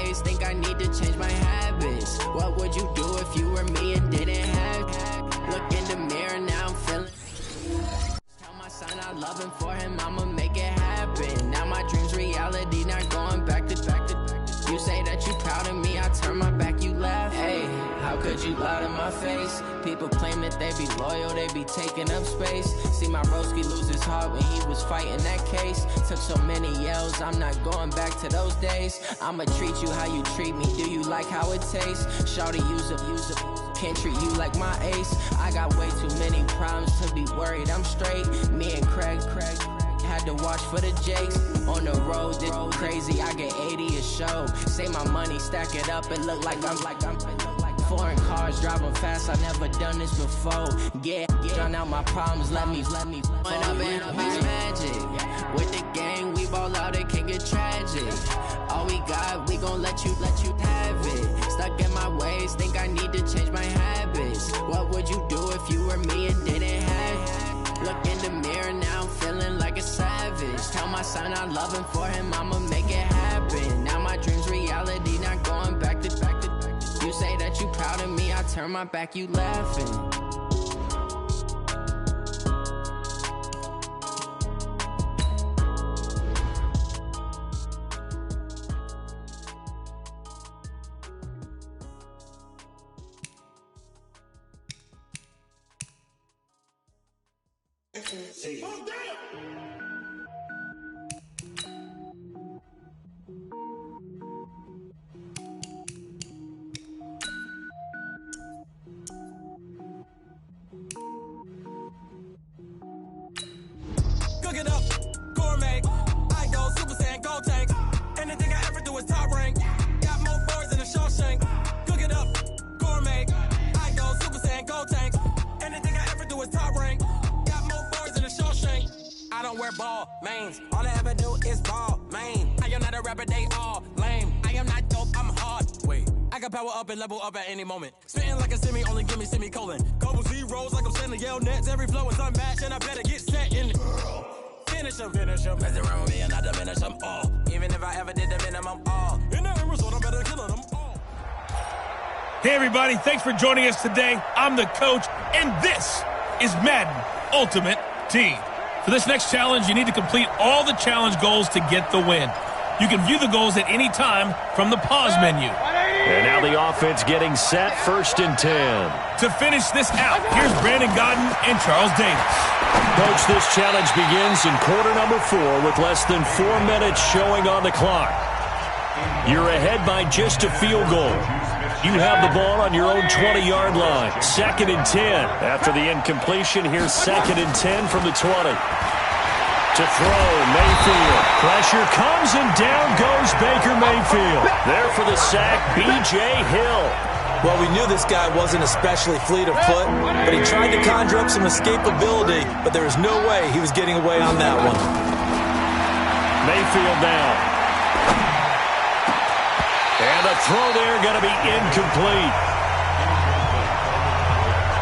ways, think I need to change my habits. What would you do if you were me and didn't have? Look in the mirror, now I'm feeling. Tell my son I love him, for him I'ma make it happen. Now my dream's reality, not going back to. You say that you proud of me, I turn my back, you laugh. Hey, how could you lie to my face? People claim that they be loyal, they be taking up space. See my broski lose his heart when he was fighting that case. Took so many yells, I'm not going back to those days. I'ma treat you how you treat me, do you like how it tastes? Shawty, use a, can't treat you like my ace. I got way too many problems to be worried, I'm straight. Me and Craig had to watch for the Jakes. On the road, this crazy, I get 80 a show. Say my money, stack it up, it look like I'm foreign cars, driving fast, I never done this before. Yeah, drown out my problems, let me When up and it's magic. With the gang, we ball out, it can get tragic. All we got, we gon' let you have it. Stuck in my ways, think I need to change my habits. What would you do if you were me and didn't have? Look in the mirror, now I'm feeling like a savage. Tell my son I love him, for him I'ma make it happen. Now my dream's reality, not going back to. You say that you proud of me, I turn my back, you laughing. Cook it up, gourmet. I go Super Saiyan, gold tank. Anything I ever do is top rank. Got more boards than a Shawshank. Cook it up, gourmet. I go Super Saiyan, gold tank. Anything I ever do is top rank. Got more boards than a Shawshank. I don't wear ball mains. All I ever do is ball main. I am not a rapper, they all lame. I am not dope, I'm hard. Wait, I can power up and level up at any moment. Spitting like a semi, only give me semicolon. Couple zeros like I'm sending yell nets. Every flow is unmatched and I better get set in. Finish them. Mess around with me and I diminish them all. Even if I ever did the minimum all. In the end result, I'm better killing them all. Hey everybody, thanks for joining us today. I'm the coach, and this is Madden Ultimate Team. For this next challenge, you need to complete all the challenge goals to get the win. You can view the goals at any time from the pause menu. And now the offense getting set, 1st and 10. To finish this out, here's Brandon Godden and Charles Davis. Coach, this challenge begins in quarter number 4 with less than 4 minutes showing on the clock. You're ahead by just a field goal. You have the ball on your own 20-yard line. 2nd and 10. After the incompletion, here's 2nd and 10 from the 20. To throw, Mayfield. Pressure comes and down goes Baker Mayfield. There for the sack, B.J. Hill. Well, we knew this guy wasn't especially fleet of foot, but he tried to conjure up some escapability, but there was no way he was getting away on that one. Mayfield now. And the throw there going to be incomplete.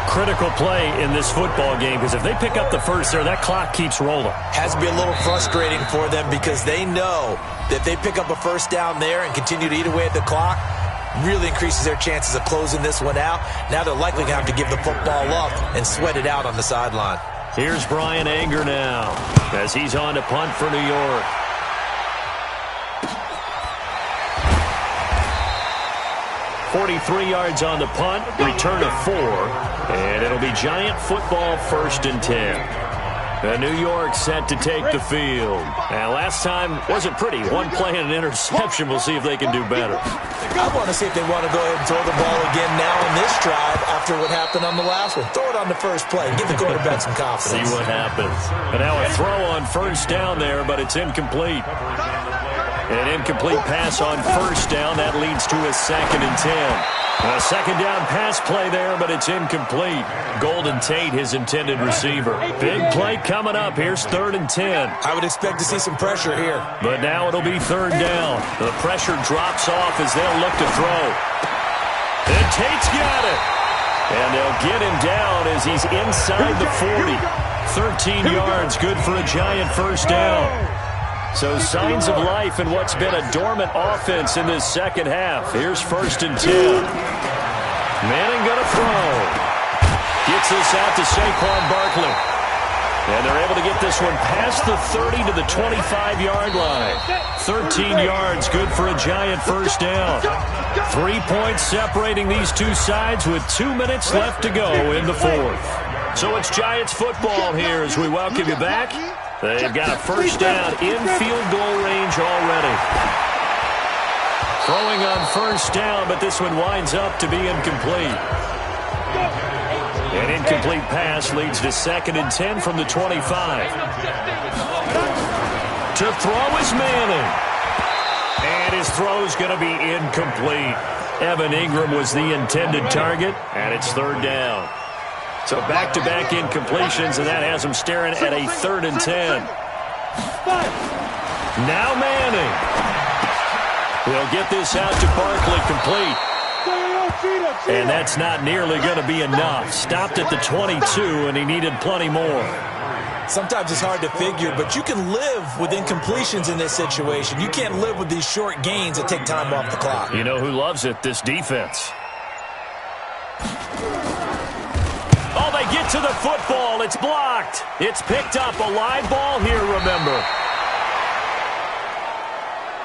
Critical play in this football game, because if they pick up the first there, that clock keeps rolling. Has to be a little frustrating for them because they know that if they pick up a first down there and continue to eat away at the clock, really increases their chances of closing this one out. Now they're likely going to have to give the football up and sweat it out on the sideline. Here's Brian Anger now as he's on to punt for New York. .43 yards on the punt, return of 4, and it'll be Giant football 1st and 10. New York set to take the field. And last time wasn't pretty. One play and an interception. We'll see if they can do better. I want to see if they want to go ahead and throw the ball again now in this drive after what happened on the last one. Throw it on the first play. Give the quarterback some confidence. See what happens. And now a throw on 1st down there, but it's incomplete. An incomplete pass on 1st down. That leads to a 2nd and 10. A 2nd down pass play there, but it's incomplete. Golden Tate, his intended receiver. Big play coming up. Here's 3rd and 10. I would expect to see some pressure here. But now it'll be 3rd down. The pressure drops off as they'll look to throw. And Tate's got it. And they'll get him down as he's inside the 40. 13 yards, good for a Giant 1st down. So signs of life in what's been a dormant offense in this second half. Here's 1st and 10. Manning going to throw. Gets this out to Saquon Barkley. And they're able to get this one past the 30 to the 25-yard line. 13 yards, good for a giant first down. 3 points separating these two sides with 2 minutes left to go in the fourth. So it's Giants football here as we welcome you back. They've got a first down in field goal range already. Throwing on first down, but this one winds up to be incomplete. An incomplete pass leads to 2nd and 10 from the 25. To throw is Manning. And his throw's going to be incomplete. Evan Ingram was the intended target, and it's 3rd down. So back-to-back incompletions, and that has him staring at a 3rd and 10. Now Manning. He'll get this out to Barkley complete. And that's not nearly going to be enough. Stopped at the 22, and he needed plenty more. Sometimes it's hard to figure, but you can live with incompletions in this situation. You can't live with these short gains that take time off the clock. You know who loves it? This defense. Oh, they get to the football. It's blocked. It's picked up. A live ball here, remember.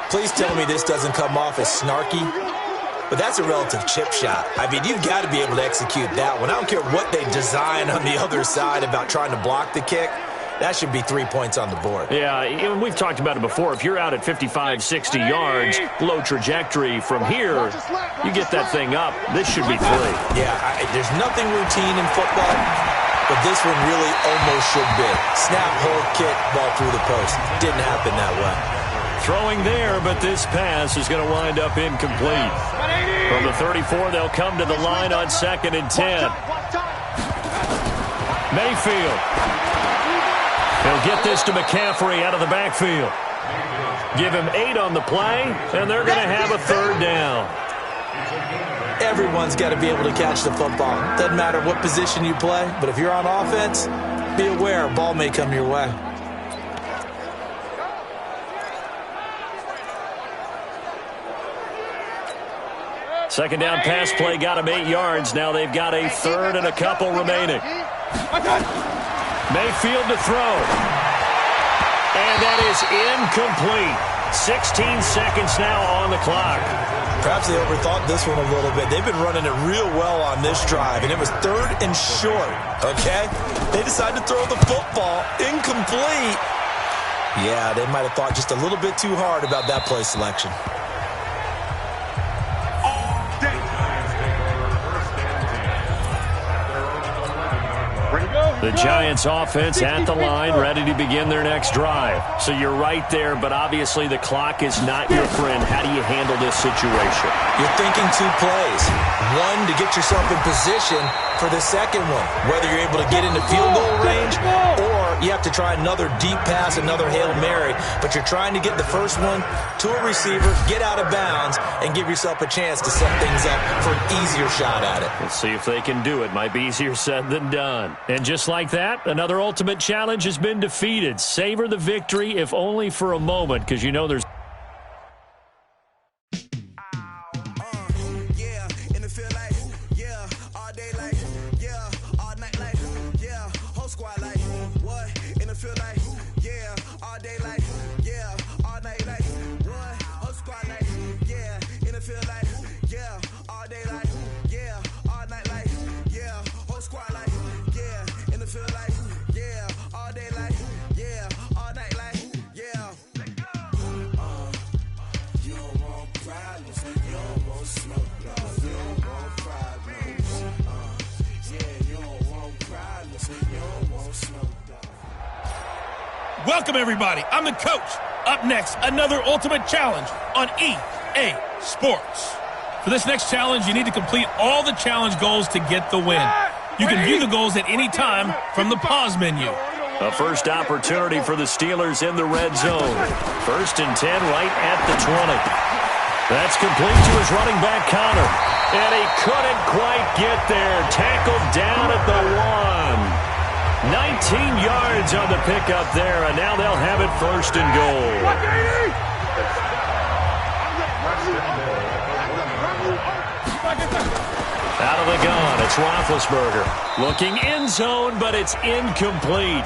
Please tell me this doesn't come off as snarky. But that's a relative chip shot. I mean, you've got to be able to execute that one. I don't care what they design on the other side about trying to block the kick. That should be 3 points on the board. Yeah, and we've talked about it before. If you're out at 55, 60 yards, low trajectory from here, you get that thing up. This should be 3. Yeah, there's nothing routine in football, but this one really almost should be. Snap, hold, kick, ball through the post. Didn't happen that way. Throwing there, but this pass is going to wind up incomplete. From the 34, they'll come to the line on 2nd and 10. Mayfield. He'll get this to McCaffrey out of the backfield. Give him 8 on the play, and they're going to have a 3rd down. Everyone's got to be able to catch the football. Doesn't matter what position you play, but if you're on offense, be aware a ball may come your way. Second down pass play got him 8 yards. Now they've got a 3rd and a couple remaining. Mayfield to throw. And that is incomplete. 16 seconds now on the clock. Perhaps they overthought this one a little bit. They've been running it real well on this drive, and it was 3rd and short, okay? They decided to throw the football. Incomplete. Yeah, they might have thought just a little bit too hard about that play selection. The Giants offense at the line, ready to begin their next drive. So you're right there, but obviously the clock is not your friend. How do you handle this situation? You're thinking 2 plays. One, to get yourself in position for the second one, whether you're able to get into field goal range or you have to try another deep pass, another Hail Mary, but you're trying to get the first one to a receiver, get out of bounds, and give yourself a chance to set things up for an easier shot at it. Let's see if they can do it. Might be easier said than done. And just like that, another ultimate challenge has been defeated. Savor the victory, if only for a moment, because you know there's Welcome, everybody. I'm the coach. Up next, another ultimate challenge on EA Sports. For this next challenge, you need to complete all the challenge goals to get the win. You can view the goals at any time from the pause menu. A first opportunity for the Steelers in the red zone. 1st and 10 right at the 20. That's complete to his running back, Connor. And he couldn't quite get there. Tackled down at the 1. 19 yards on the pickup there, and now they'll have it first and goal. Out of the gun, it's Roethlisberger. Looking end zone, but it's incomplete.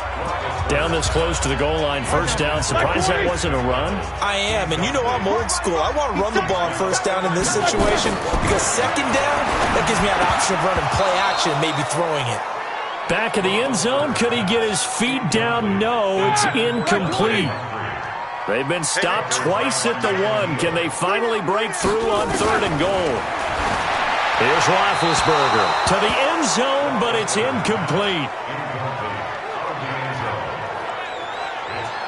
Down this close to the goal line, first down. Surprised that wasn't a run? I am, and you know I'm old school. I want to run the ball on first down in this situation because second down, that gives me an option of running play action and maybe throwing it. Back of the end zone, could he get his feet down? No, it's incomplete. They've been stopped twice at the one. Can they finally break through on third and goal? Here's Roethlisberger to the end zone, but it's incomplete.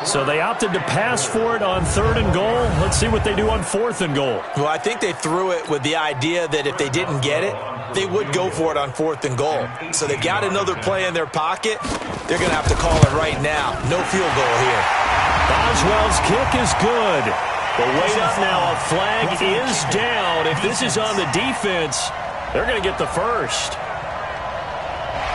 So they opted to pass for it on third and goal. Let's see what they do on fourth and goal. Well, I think they threw it with the idea that if they didn't get it, they would go for it on fourth and goal. So they've got another play in their pocket. They're going to have to call it right now. No field goal here. Boswell's kick is good. But wait up now. A flag is down. If this is on the defense, they're going to get the first.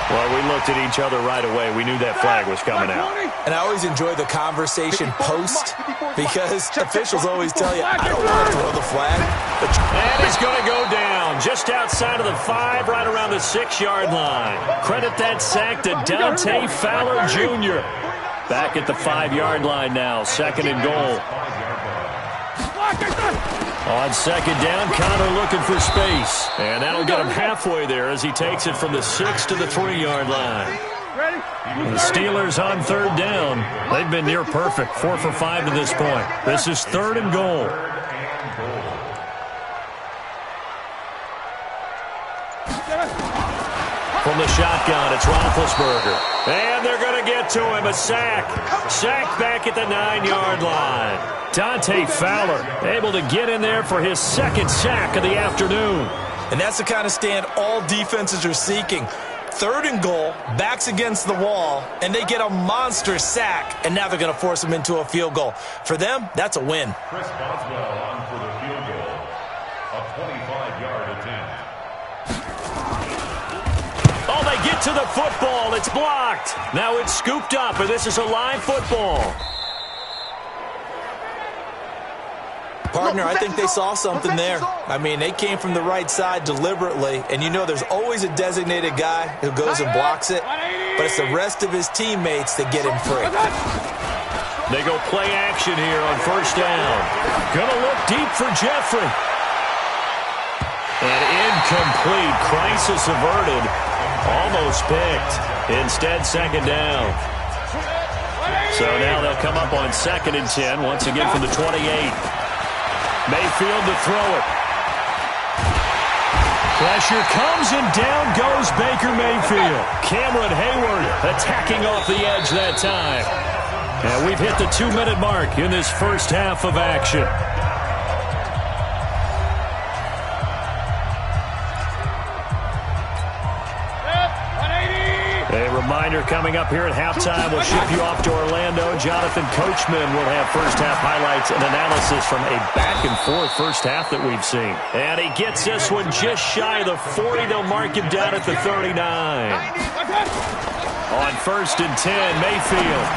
Well, we looked at each other right away. We knew that flag was coming out. And I always enjoy the conversation post because officials always tell you, I don't want to throw the flag. And he's going to go down just outside of the 5, right around the 6-yard line. Credit that sack to Dante Fowler Jr. Back at the 5-yard line now, second and goal. On second down, Connor looking for space. And that'll get him halfway there as he takes it from the 6 to the 3-yard line. The Steelers on third down. They've been near perfect, 4 for 5 to this point. This is third and goal. From the shotgun, it's Roethlisberger. And they're going to get to him, a sack. Sack back at the 9-yard line. Dante Fowler able to get in there for his second sack of the afternoon. And that's the kind of stand all defenses are seeking. Third and goal, backs against the wall, and they get a monster sack, and now they're going to force them into a field goal. For them, that's a win. Chris Boswell on for the field goal, a 25-yard attempt. Oh, they get to the football. It's blocked. Now it's scooped up, and this is a live football. Partner, I think they saw something there. I mean, they came from the right side deliberately, and you know there's always a designated guy who goes and blocks it, but it's the rest of his teammates that get him free. They go play action here on first down. Gonna look deep for Jeffrey. And incomplete. Crisis averted. Almost picked. Instead, second down. So now they'll come up on 2nd and 10, once again from the 28. Mayfield to throw it. Pressure comes and down goes Baker Mayfield. Cameron Hayward attacking off the edge that time. And we've hit the 2-minute mark in this first half of action. A reminder coming up here at halftime. We'll ship you off to Orlando. Jonathan Coachman will have first-half highlights and analysis from a back-and-forth first half that we've seen. And he gets this one just shy of the 40. They'll mark him down at the 39. On 1st and 10, Mayfield.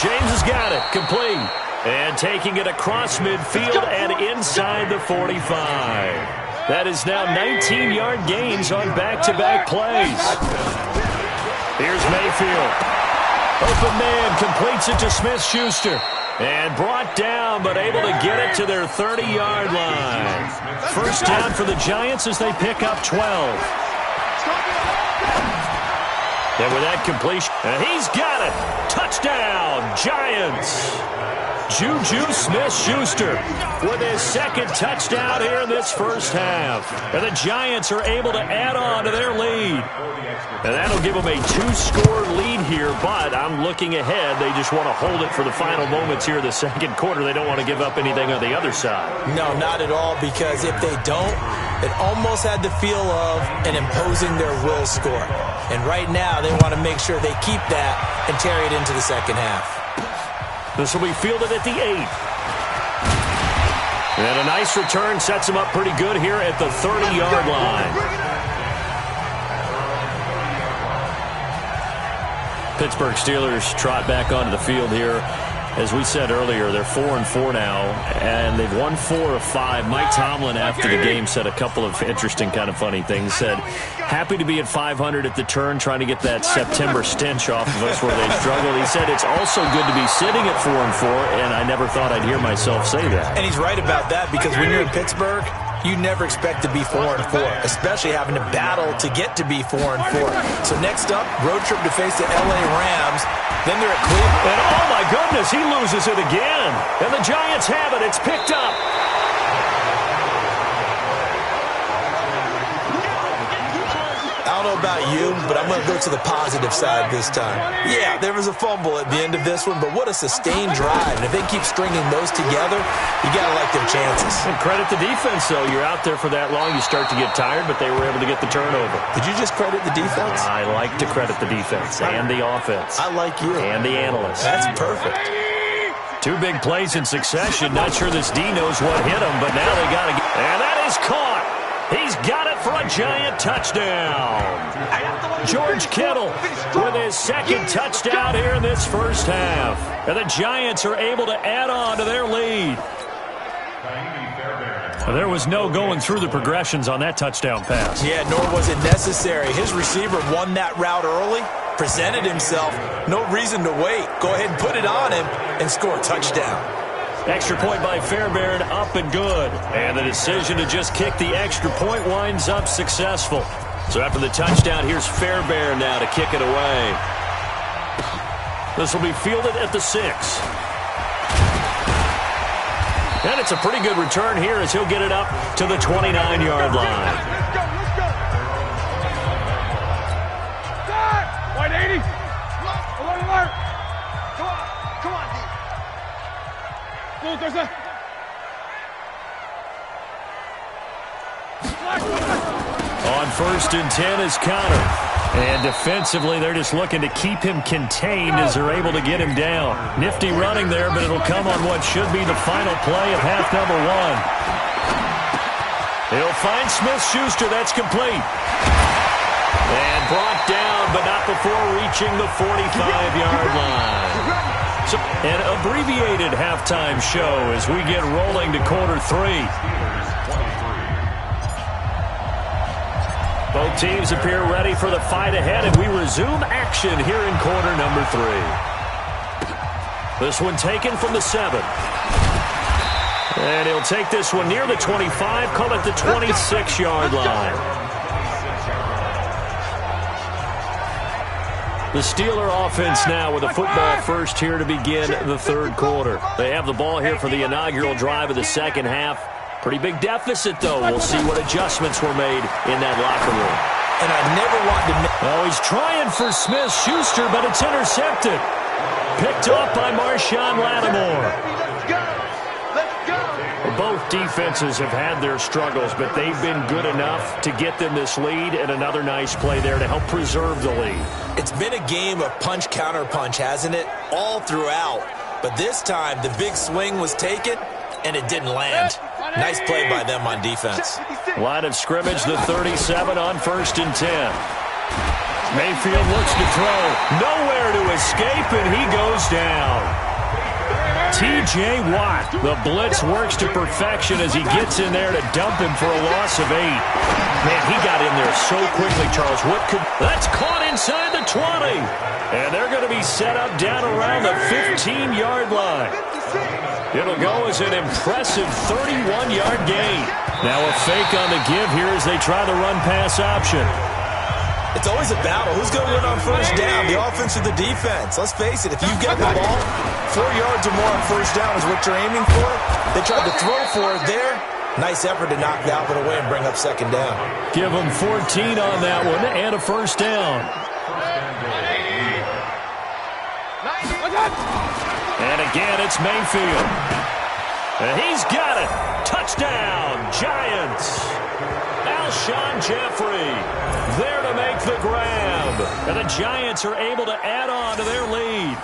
James has got it. Complete. And taking it across midfield and inside the 45. That is now 19-yard gains on back-to-back plays. Here's Mayfield. Open man completes it to Smith-Schuster. And brought down, but able to get it to their 30-yard line. First down for the Giants as they pick up 12. And with that completion, and he's got it. Touchdown, Giants. Juju Smith-Schuster with his second touchdown here in this first half. And the Giants are able to add on to their lead. And that'll give them a 2-score lead here, but I'm looking ahead. They just want to hold it for the final moments here in the second quarter. They don't want to give up anything on the other side. No, not at all, because if they don't, it almost had the feel of an imposing their will score. And right now, they want to make sure they keep that and carry it into the second half. This will be fielded at the 8. And a nice return sets him up pretty good here at the 30-yard line. Pittsburgh Steelers trot back onto the field here. As we said earlier, they're 4-4 now, and they've won 4 of 5. Mike Tomlin, after the game, said a couple of interesting kind of funny things. Said, happy to be at 500 at the turn, trying to get that September stench off of us where they struggled. He said, it's also good to be sitting at 4-4, and I never thought I'd hear myself say that. And he's right about that, because when you're in Pittsburgh, you never expect to be 4-4, especially having to battle to get to be 4-4. So next up, road trip to face the LA Rams. Then they're at Cleveland. And oh my goodness, he loses it again. And the Giants have it. It's picked up. I don't know about you, but I'm going to go to the positive side this time. Yeah, there was a fumble at the end of this one, but what a sustained drive. And if they keep stringing those together, you got to like their chances. And credit the defense, though. You're out there for that long, you start to get tired, but they were able to get the turnover. Did you just credit the defense? I like to credit the defense and the offense. I like you. And the analysts. That's perfect. 2 big plays in succession. Not sure this D knows what hit him, but now they got to get... And that is caught. He's got it for a Giant touchdown. George Kittle with his second touchdown here in this first half. And the Giants are able to add on to their lead. There was no going through the progressions on that touchdown pass. Yeah, nor was it necessary. His receiver won that route early, presented himself. No reason to wait. Go ahead and put it on him and score a touchdown. Extra point by Fairbairn, up and good. And the decision to just kick the extra point winds up successful. So after the touchdown, here's Fairbairn now to kick it away. This will be fielded at the 6. And it's a pretty good return here as he'll get it up to the 29-yard line. Let's go. 180. Alert. Come on, D. On 1st and 10 is Connor. And defensively, they're just looking to keep him contained as they're able to get him down. Nifty running there, but it'll come on what should be the final play of half number 1. He'll find Smith-Schuster. That's complete. And brought down, but not before reaching the 45-yard line. So, an abbreviated halftime show as we get rolling to quarter 3. Both teams appear ready for the fight ahead, and we resume action here in quarter number 3. This one taken from the 7. And he'll take this one near the 25, call it the 26-yard line. The Steeler offense now with a football first here to begin the 3rd quarter. They have the ball here for the inaugural drive of the second half. Pretty big deficit, though. We'll see what adjustments were made in that locker room. And I never want to... Oh, he's trying for Smith-Schuster, but it's intercepted. Picked off by Marshawn Lattimore. Both defenses have had their struggles, but they've been good enough to get them this lead, and another nice play there to help preserve the lead. It's been a game of punch-counter-punch, hasn't it? All throughout. But this time, the big swing was taken, and it didn't land. Nice play by them on defense. Line of scrimmage, the 37 on 1st and 10. Mayfield looks to throw. Nowhere to escape, and he goes down. T.J. Watt, the blitz works to perfection as he gets in there to dump him for a loss of 8. Man, he got in there so quickly, Charles. That's caught inside the 20. And they're going to be set up down around the 15-yard line. It'll go as an impressive 31-yard gain. Now a fake on the give here as they try the run-pass option. It's always a battle. Who's going to win on first down, the offense or the defense? Let's face it, if you've got the ball, 4 yards or more on first down is what you're aiming for. They tried to throw for it there. Nice effort to knock that one away and bring up second down. Give them 14 on that one and a first down. And again, it's Mayfield. And he's got it. Touchdown, Giants. Alshon Jeffrey there to make the grab. And the Giants are able to add on to their lead.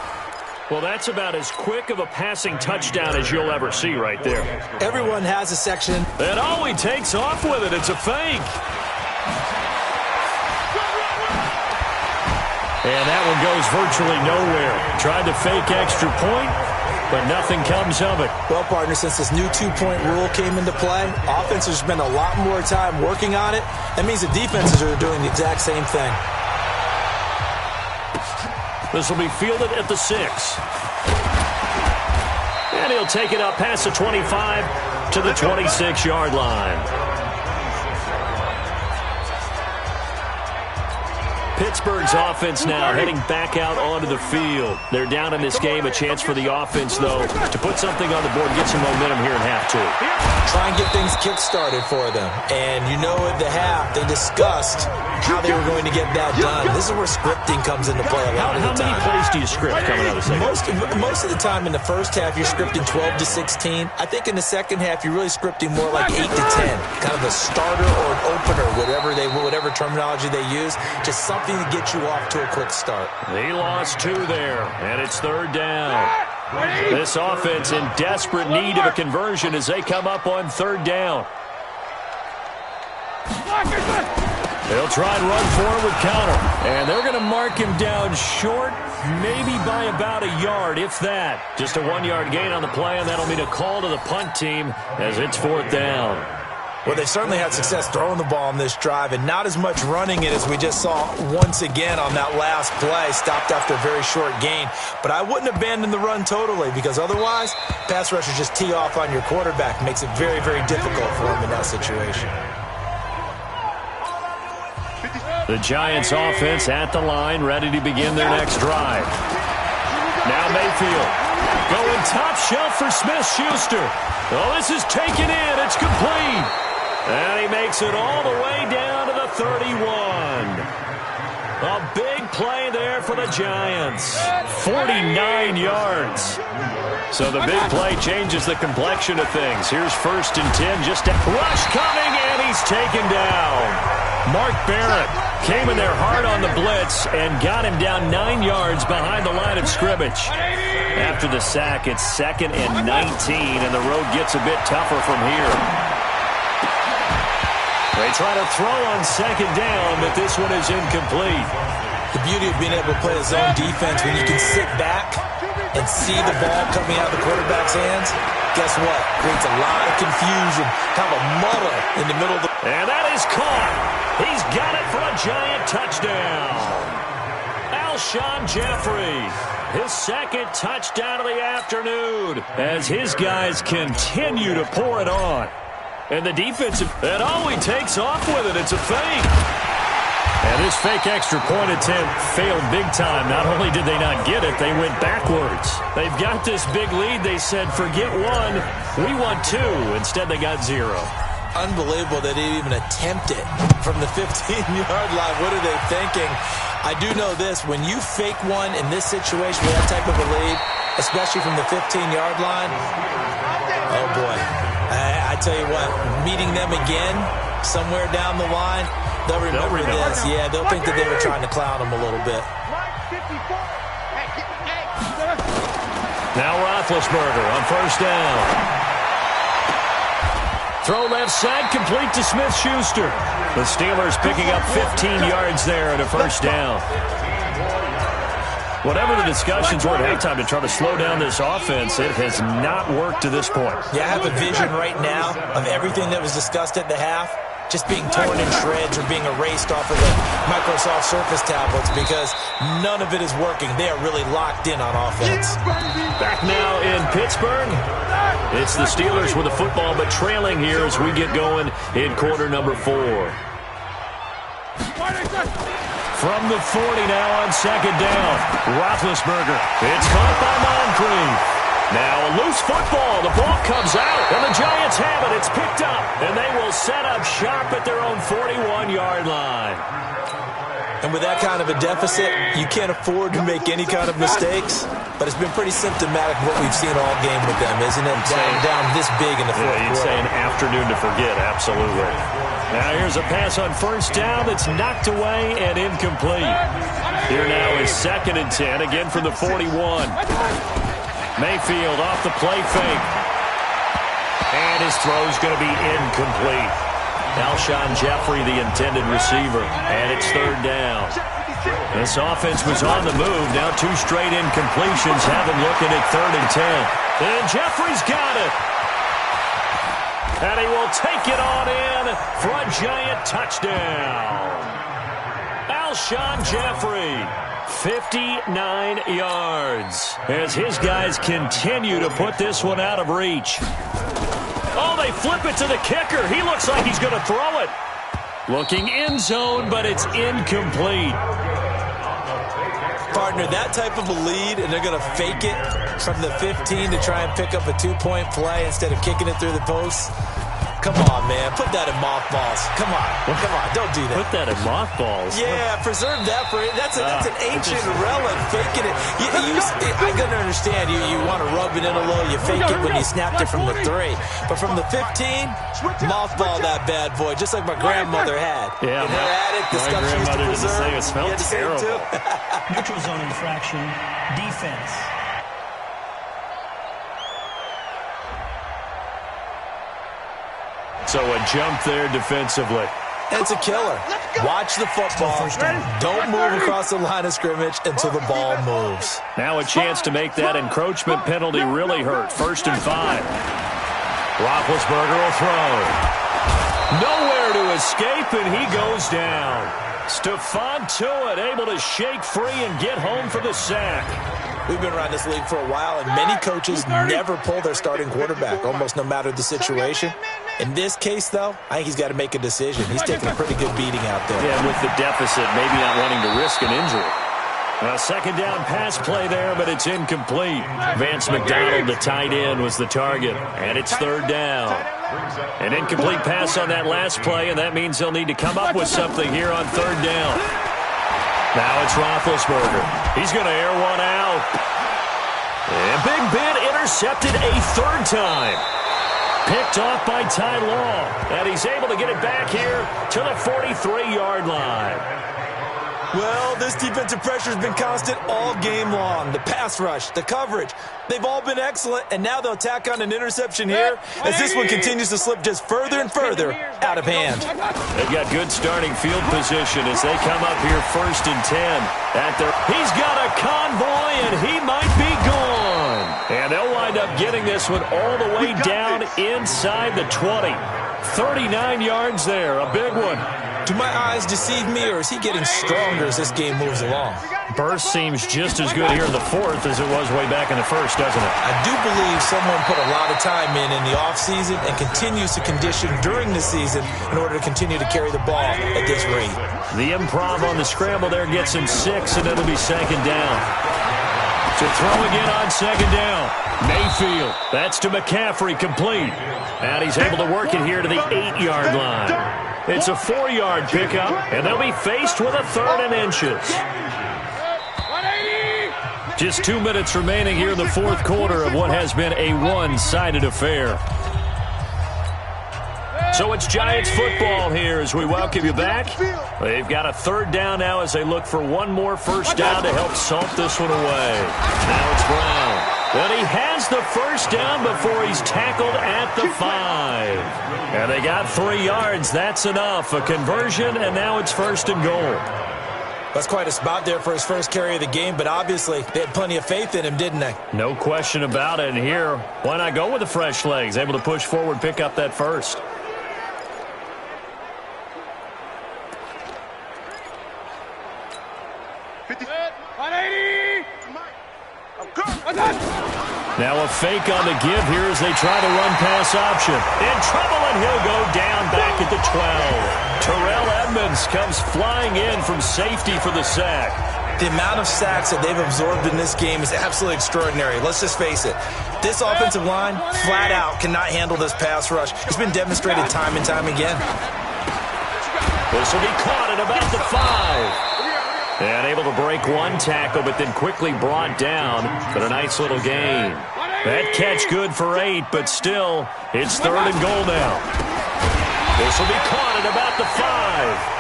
Well, that's about as quick of a passing touchdown as you'll ever see right there. Everyone has a section. And oh, he takes off with it. It's a fake. And that one goes virtually nowhere. Tried to fake extra point, but nothing comes of it. Well, partner, since this new two-point rule came into play, offenses spend a lot more time working on it. That means the defenses are doing the exact same thing. This will be fielded at the 6. And he'll take it up past the 25 to the 26-yard line. Pittsburgh's offense now heading back out onto the field. They're down in this game. A chance for the offense, though, to put something on the board, get some momentum here in half 2. Try and get things kick-started for them. And you know at the half, they discussed how they were going to get that done. This is where scripting comes into play a lot of the time. How many plays do you script coming out of the second? Most of the time in the first half, you're scripting 12 to 16. I think in the second half, you're really scripting more like 8 to 10. Kind of a starter or an opener, whatever terminology they use. Just something to get you off to a quick start. They lost 2 there, and it's 3rd down. This offense in desperate need of a conversion as they come up on 3rd down. They'll try and run forward with counter. And they're going to mark him down short, maybe by about a yard, if that. Just a 1-yard gain on the play, and that'll mean a call to the punt team as it's 4th down. Well, they certainly had success throwing the ball on this drive, and not as much running it as we just saw once again on that last play. Stopped after a very short gain. But I wouldn't abandon the run totally, because otherwise, pass rushers just tee off on your quarterback. Makes it very, very difficult for him in that situation. The Giants offense at the line, ready to begin their next drive. Now Mayfield going top shelf for Smith-Schuster. Oh, this is taken in. It's complete. And he makes it all the way down to the 31. A big play there for the Giants. 49 yards. So the big play changes the complexion of things. Here's 1st and 10. Just a rush coming, and he's taken down. Mark Barrett came in there hard on the blitz and got him down 9 yards behind the line of scrimmage. After the sack, it's 2nd and 19, and the road gets a bit tougher from here. They try to throw on 2nd down, but this one is incomplete. The beauty of being able to play a zone defense when you can sit back and see the ball coming out of the quarterback's hands, guess what? Creates a lot of confusion, kind of a muddle in the middle of the... And that is caught. He's got it for a Giant touchdown. Alshon Jeffrey, his 2nd touchdown of the afternoon, as his guys continue to pour it on. And the defensive, and he takes off with it. It's a fake. And this fake extra point attempt failed big time. Not only did they not get it, they went backwards. They've got this big lead. They said, forget 1, we want 2. Instead, they got 0. Unbelievable that they even attempt it from the 15-yard line. What are they thinking? I do know this. When you fake one in this situation with that type of a lead, especially from the 15-yard line, oh, boy. I tell you what, meeting them again somewhere down the line, they'll remember this. Yeah, they'll think that they were trying to clown them a little bit. Now Roethlisberger on 1st down. Throw left side, complete to Smith-Schuster. The Steelers picking up 15 yards there at a 1st down. Whatever the discussions were at halftime to try to slow down this offense, it has not worked to this point. Yeah, I have a vision right now of everything that was discussed at the half just being torn in shreds or being erased off of the Microsoft Surface tablets because none of it is working. They are really locked in on offense. Back now in Pittsburgh, it's the Steelers with the football, but trailing here as we get going in quarter number 4. From the 40 now on 2nd down. Roethlisberger. It's caught by Moncrief. Now a loose football. The ball comes out, and the Giants have it. It's picked up, and they will set up shop at their own 41-yard line. And with that kind of a deficit, you can't afford to make any kind of mistakes. But it's been pretty symptomatic of what we've seen all game with them, isn't it? Down this big in the fourth quarter. You'd say an afternoon to forget, absolutely. Now here's a pass on 1st down that's knocked away and incomplete. Here now is 2nd and 10, again from the 41. Mayfield off the play fake. And his throw's going to be incomplete. Alshon Jeffrey, the intended receiver, and it's 3rd down. This offense was on the move. Now 2 straight incompletions have him looking at 3rd and 10. And Jeffrey's got it. And he will take it on in for a giant touchdown. Alshon Jeffrey, 59 yards, as his guys continue to put this one out of reach. Oh, they flip it to the kicker. He looks like he's going to throw it. Looking end zone, but it's incomplete. Partner, that type of a lead, and they're going to fake it from the 15 to try and pick up a 2-point play instead of kicking it through the post. Come on, man. Put that in mothballs. Come on. Come on. Don't do that. Put that in mothballs? Yeah, preserve that for it. That's an ancient relic. Faking it. I got to understand. You want to rub it in a little. You fake it when you snapped it from the 3. But from the 15, mothball that bad boy, just like my grandmother had. Yeah. In her attic, the stuff she used to preserve. It smelled terrible. Neutral zone infraction, defense. So a jump there defensively. It's a killer. Watch the football. Don't move across the line of scrimmage until the ball moves. Now a chance to make that encroachment penalty really hurt. 1st and 5. Roethlisberger will throw. Nowhere to escape, and he goes down. Stephon Tuitt able to shake free and get home for the sack. We've been around this league for a while, and many coaches never pull their starting quarterback, almost no matter the situation. In this case, though, I think he's got to make a decision. He's taking a pretty good beating out there. Yeah, with the deficit, maybe not wanting to risk an injury. A 2nd down pass play there, but it's incomplete. Vance McDonald, the tight end, was the target, and it's 3rd down. An incomplete pass on that last play, and that means they'll need to come up with something here on 3rd down. Now it's Roethlisberger. He's going to air one out. And Big Ben intercepted a 3rd time. Picked off by Ty Law. And he's able to get it back here to the 43-yard line. Well, this defensive pressure has been constant all game long. The pass rush, the coverage, they've all been excellent, and now they'll tack on an interception here as this one continues to slip just further and further out of hand. They've got good starting field position as they come up here 1st and 10. He's got a convoy, and he might be gone. And they'll wind up getting this one all the way down inside the 20. 39 yards there, a big one. Do my eyes deceive me, or is he getting stronger as this game moves along? Burst seems just as good here in the 4th as it was way back in the 1st, doesn't it? I do believe someone put a lot of time in the offseason and continues to condition during the season in order to continue to carry the ball at this rate. The improv on the scramble there gets him 6, and it'll be 2nd down. To throw again on 2nd down. Mayfield. That's to McCaffrey, complete. And he's able to work it here to the 8-yard line. It's a 4-yard pickup, and they'll be faced with a 3rd and inches. Just 2 minutes remaining here in the 4th quarter of what has been a one-sided affair. So it's Giants football here as we welcome you back. They've got a 3rd down now as they look for one more 1st down to help salt this one away. Now it's Brown. But he has the 1st down before he's tackled at the 5. And they got 3 yards. That's enough. A conversion, and now it's 1st and goal. That's quite a spot there for his first carry of the game, but obviously they had plenty of faith in him, didn't they? No question about it. And here, why not go with the fresh legs? Able to push forward, pick up that 1st. Now a fake on the give here as they try to run pass option. In trouble, and he'll go down back at the 12. Terrell Edmonds comes flying in from safety for the sack. The amount of sacks that they've absorbed in this game is absolutely extraordinary. Let's just face it. This offensive line, flat out, cannot handle this pass rush. It's been demonstrated time and time again. This will be caught at about the 5. And able to break one tackle, but then quickly brought down. But a nice little gain. That catch good for 8, but still, it's 3rd and goal now. This will be caught at about the 5.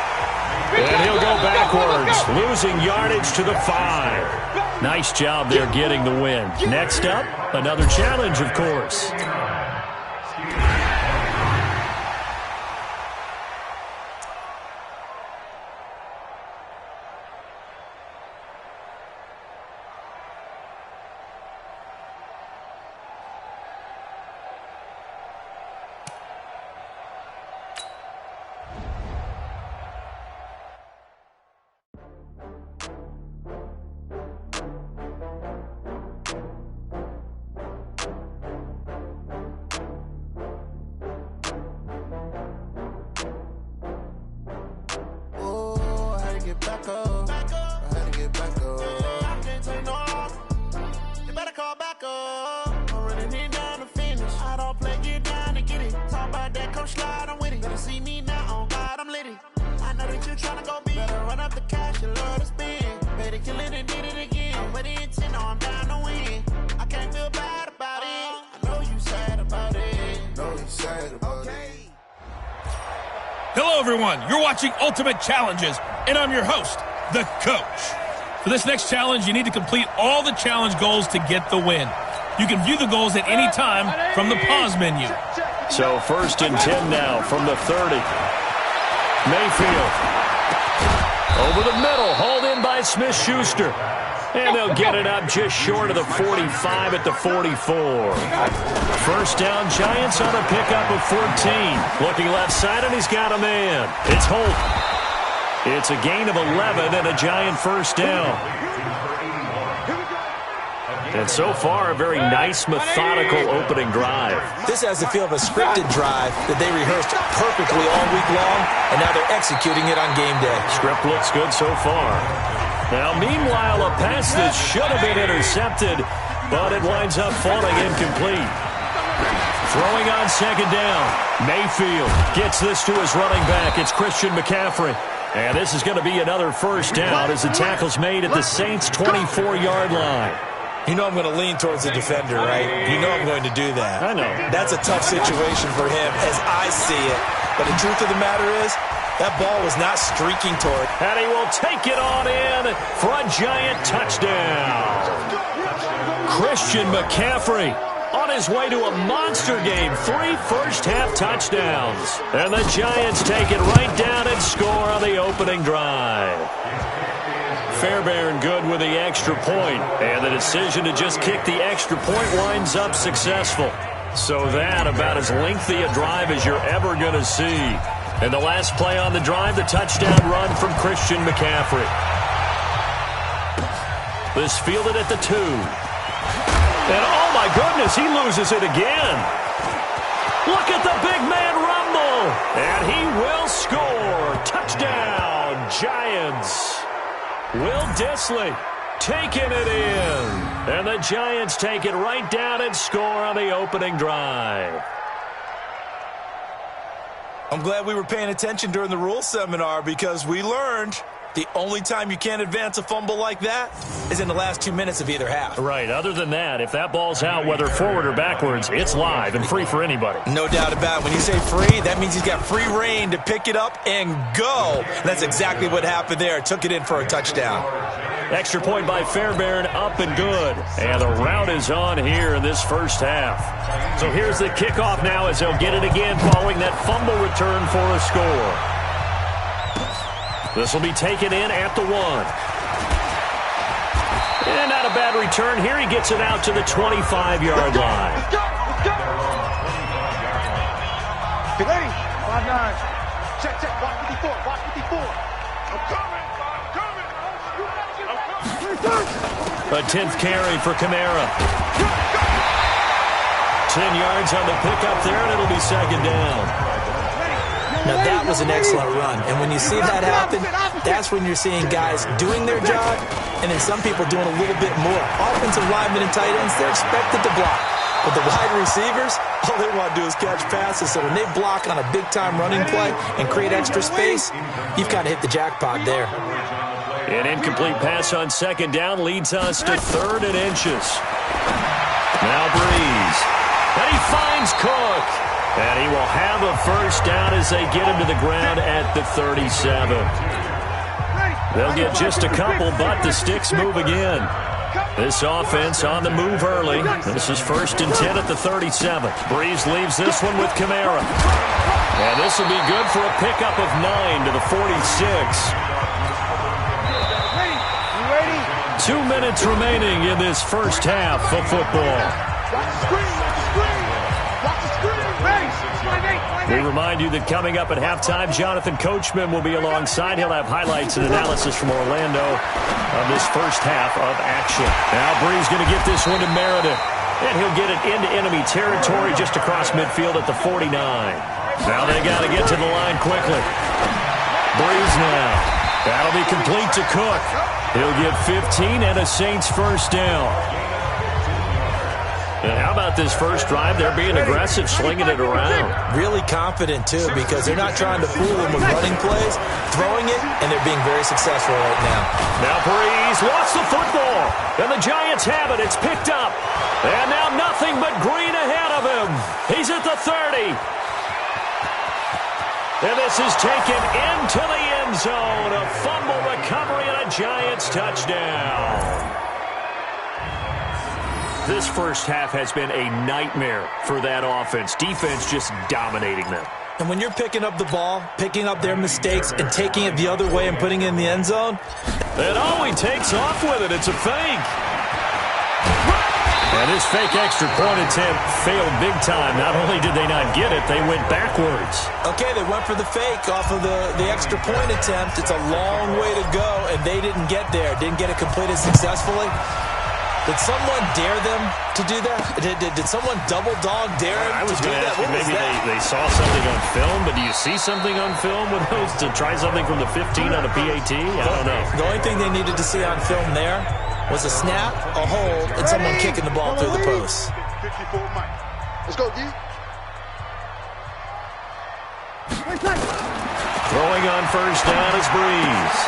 And he'll go backwards, losing yardage to the 5. Nice job there getting the win. Next up, another challenge, of course. tryna go big. Better run up the cash, you love to spend. Better kill it and did it again. I'm with the intent, no, I'm down to win. I can't feel bad about it. I know you sad about it. Know you sad about it. Hello, everyone. You're watching Ultimate Challenges, and I'm your host, the Coach. For this next challenge, you need to complete all the challenge goals to get the win. You can view the goals at any time from the pause menu. So 1st and 10 now from the 30. Mayfield. Over the middle, hauled in by Smith-Schuster. And they'll get it up just short of the 45 at the 44. First down, Giants on a pickup of 14. Looking left side, and he's got a man. It's Holt. It's a gain of 11 and a Giant first down. And so far, a very nice, methodical opening drive. This has the feel of a scripted drive that they rehearsed perfectly all week long, and now they're executing it on game day. Script looks good so far. Now, meanwhile, a pass that should have been intercepted, but it winds up falling incomplete. Throwing on second down. Mayfield gets this to his running back. It's Christian McCaffrey. And this is going to be another first down as the tackle's made at the Saints' 24-yard line. You know I'm going to lean towards the defender, right? You know I'm going to do that. I know. That's a tough situation for him as I see it. But the truth of the matter is, that ball was not streaking toward. And he will take it on in for a Giant touchdown. Christian McCaffrey on his way to a monster game. 3 first-half touchdowns. And the Giants take it right down and score on the opening drive. Fairbairn good with the extra point. And the decision to just kick the extra point winds up successful. So that about as lengthy a drive as you're ever going to see. And the last play on the drive, the touchdown run from Christian McCaffrey. This fielded at the 2. And oh my goodness, he loses it again. Look at the big man rumble. And he will score. Touchdown, Giants. Will Dissly taking it in. And the Giants take it right down and score on the opening drive. I'm glad we were paying attention during the rules seminar because we learned the only time you can't advance a fumble like that is in the last 2 minutes of either half. Right. Other than that, if that ball's out, whether forward or backwards, it's live and free for anybody. No doubt about it. When you say free, that means he's got free reign to pick it up and go. And that's exactly what happened there. Took it in for a touchdown. Extra point by Fairbairn, up and good. And the route is on here in this first half. So here's the kickoff now as they'll get it again following that fumble return for a score. This will be taken in at the 1. And not a bad return here. He gets it out to the 25-yard line. Let's go! Get ready. 5-9. Check. Watch 54. I'm coming. A 10th carry for Kamara. 10 yards on the pickup there, and it'll be second down. Now, that was an excellent run. And when you see that happen, that's when you're seeing guys doing their job and then some people doing a little bit more. Offensive linemen and tight ends, they're expected to block. But the wide receivers, all they want to do is catch passes. So when they block on a big-time running play and create extra space, you've kind of hit the jackpot there. An incomplete pass on second down leads us to 3rd and inches. Now Breeze. And he finds Cook. And he will have a first down as they get him to the ground at the 37. They'll get just a couple, but the sticks move again. This offense on the move early. This is 1st and 10 at the 37. Breeze leaves this one with Kamara. And this will be good for a pickup of 9 to the 46. 2 minutes remaining in this first half of football. We remind you that coming up at halftime, Jonathan Coachman will be alongside. He'll have highlights and analysis from Orlando of this first half of action. Now Breeze going to get this one to Meredith. And he'll get it into enemy territory just across midfield at the 49. Now they got to get to the line quickly. Breeze now. That'll be complete to Cook. He'll get 15 and a Saints first down. And how about this first drive? They're being aggressive, slinging it around. Really confident, too, because they're not trying to fool them with running plays, throwing it, and they're being very successful right now. Now Breeze lost the football, and the Giants have it. It's picked up. And now nothing but green ahead of him. He's at the 30. And this is taken into the end zone. A fumble recovery and a Giants touchdown. This first half has been a nightmare for that offense. Defense just dominating them. And when you're picking up the ball, picking up their mistakes, and taking it the other way and putting it in the end zone. And he takes off with it. It's a fake. And this fake extra point attempt failed big time. Not only did they not get it, they went backwards. Okay, they went for the fake off of the extra point attempt. It's a long way to go, and they didn't get there. Didn't get it completed successfully. Did someone dare them to do that? Did someone double dog dare them to do that? I was going to ask you, maybe they saw something on film, but do you see something on film with those to try something from the 15 on a PAT? I don't know. The only thing they needed to see on film there was a snap, a hold, and someone kicking the ball through the post. 54 Mike. Let's go, D. Throwing on first down is Breeze.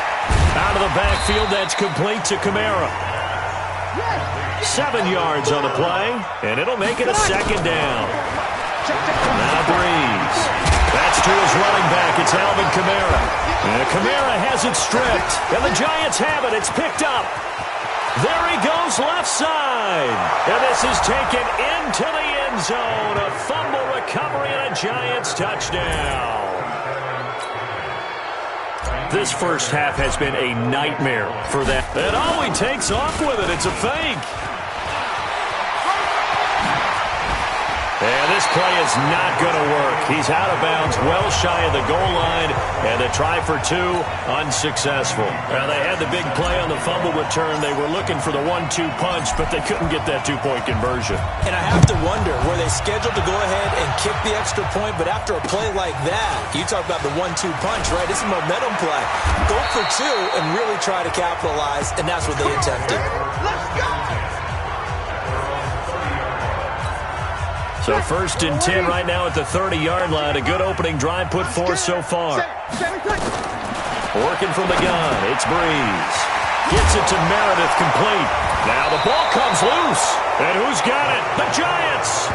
Out of the backfield, that's complete to Kamara. 7 yards on the play, and it'll make it a second down. Now Breeze. That's to his running back. It's Alvin Kamara. And Kamara has it stripped, and the Giants have it. It's picked up. There he goes left side. And this is taken into the end zone. A fumble recovery and a Giants touchdown. This first half has been a nightmare for that. And he takes off with it. It's a fake. And this play is not going to work. He's out of bounds, well shy of the goal line, and the try for 2, unsuccessful. Now, they had the big play on the fumble return. They were looking for the 1-2 punch, but they couldn't get that 2-point conversion. And I have to wonder, were they scheduled to go ahead and kick the extra point, but after a play like that, you talk about the 1-2 punch, right? It's a momentum play. Go for 2 and really try to capitalize, and that's what they attempted. Let's go! So 1st and 10 right now at the 30-yard line. A good opening drive put forth so far. Working from the gun, it's Breeze. Gets it to Meredith, complete. Now the ball comes loose. And who's got it? The Giants!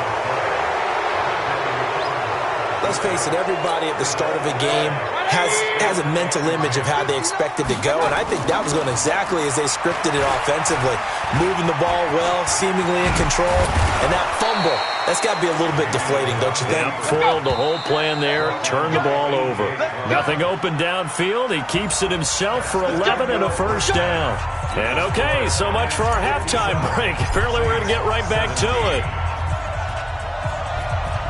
Let's face it, everybody at the start of a game has a mental image of how they expect it to go, and I think that was going exactly as they scripted it offensively. Moving the ball well, seemingly in control, and that fumble, that's got to be a little bit deflating, don't you think? Yeah, foiled the whole plan there, turned the ball over. Nothing open downfield. He keeps it himself for 11 and a first down. And okay, so much for our halftime break. Apparently we're going to get right back to it.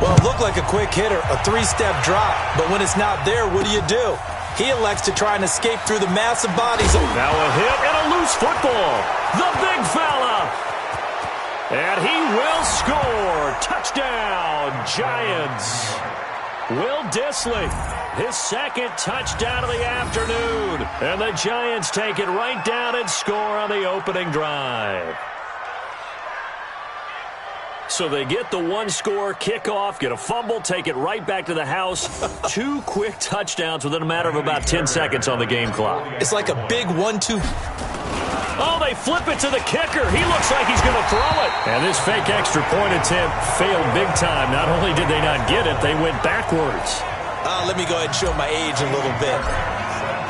Well, it looked like a quick hitter, a 3-step drop, but when it's not there, what do? He elects to try and escape through the massive bodies. Now a hit and a loose football. The big fella. And he will score. Touchdown, Giants. Will Dissly, his 2nd touchdown of the afternoon. And the Giants take it right down and score on the opening drive. So they get the 1-score kickoff, get a fumble, take it right back to the house. 2 quick touchdowns within a matter of about 10 seconds on the game clock. It's like a big 1-2. Oh, they flip it to the kicker. He looks like he's going to throw it. And this fake extra point attempt failed big time. Not only did they not get it, they went backwards. Let me go ahead and show my age a little bit.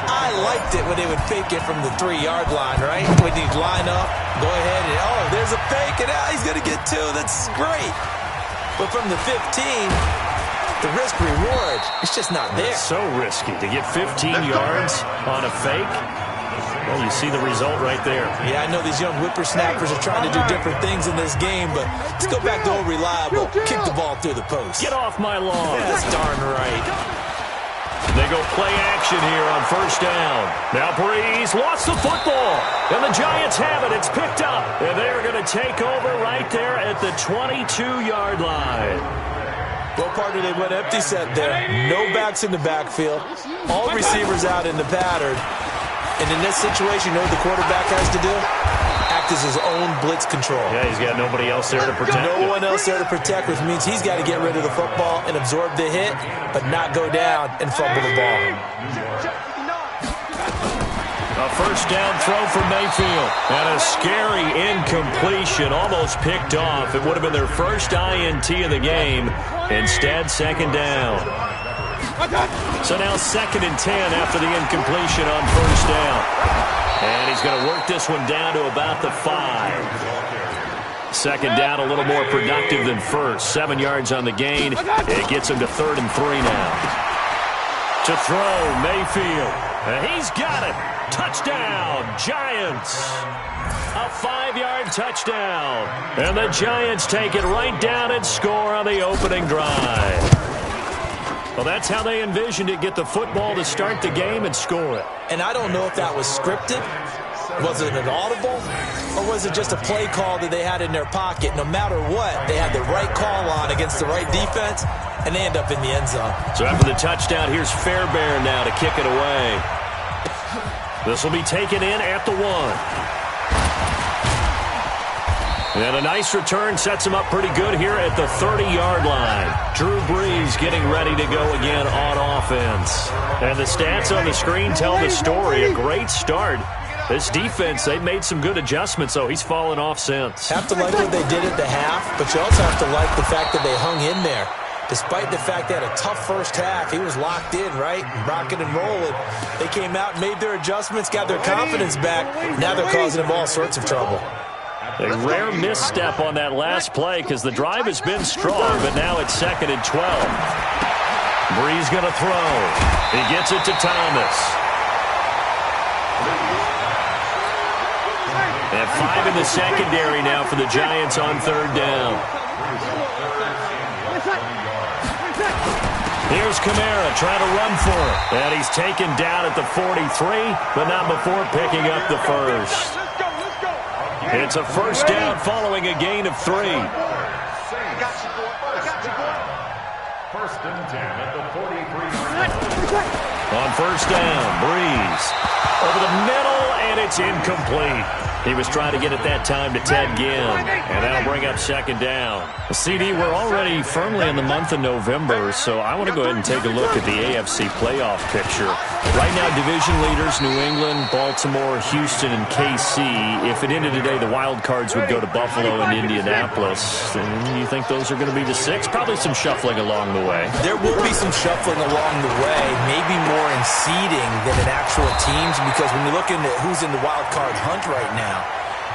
I liked it when they would fake it from the 3-yard line, right? When he'd line up, go ahead and, there's a fake, and he's going to get 2. That's great. But from the 15, the risk-reward, it's just not there. It's so risky to get 15 yards on a fake. Well, you see the result right there. Yeah, I know these young whippersnappers are trying to do different things in this game, but let's go back to old reliable. Kick the ball through the post. Get off my lawn. That's darn right. They go play action here on first down. Now Breeze lost the football. And the Giants have it. It's picked up. And they're going to take over right there at the 22-yard line. Well, partner, they went empty set there. No backs in the backfield. All receivers out in the pattern. And in this situation, you know what the quarterback has to do? Act act as his own blitz control. Yeah, he's got nobody else there to protect him. No one else there to protect, which means he's got to get rid of the football and absorb the hit, but not go down and fumble the ball. A first down throw for Mayfield. And a scary incompletion, almost picked off. It would have been their first INT of the game. Instead, second down. So now 2nd and 10 after the incompletion on first down. And he's going to work this one down to about the 5. Second down a little more productive than first. 7 yards on the gain. It gets him to 3rd and 3 now. To throw, Mayfield. And he's got it. Touchdown, Giants. A 5-yard touchdown. And the Giants take it right down and score on the opening drive. Well, that's how they envisioned it. Get the football to start the game and score it. And I don't know if that was scripted. Was it an audible? Or was it just a play call that they had in their pocket? No matter what, they had the right call on against the right defense, and they end up in the end zone. So after the touchdown, here's Fairbairn now to kick it away. This will be taken in at the 1. And a nice return sets him up pretty good here at the 30-yard line. Drew Brees getting ready to go again on offense. And the stats on the screen tell the story. A great start. This defense, they've made some good adjustments, so he's fallen off since. Have to like what they did at the half, but you also have to like the fact that they hung in there. Despite the fact they had a tough first half, he was locked in, right? Rocking and rolling. They came out and made their adjustments, got their confidence back. Now they're causing him all sorts of trouble. A rare misstep on that last play because the drive has been strong, but now it's 2nd and 12. Brees going to throw. He gets it to Thomas. And 5 in the secondary now for the Giants on 3rd down. Here's Kamara trying to run for it. And he's taken down at the 43, but not before picking up the first. It's a first down following a gain of 3. First and 10 at the 43. On first down, Brees over the middle, and it's incomplete. He was trying to get it that time to Ted Ginn, and that'll bring up 2nd down. CD, we're already firmly in the month of November, so I want to go ahead and take a look at the AFC playoff picture. Right now, division leaders, New England, Baltimore, Houston, and KC. If it ended today, the wild cards would go to Buffalo and Indianapolis. And you think those are going to be the 6? Probably some shuffling along the way. There will be some shuffling along the way, maybe more in seeding than in actual teams, because when you're looking at who's in the wild card hunt right now,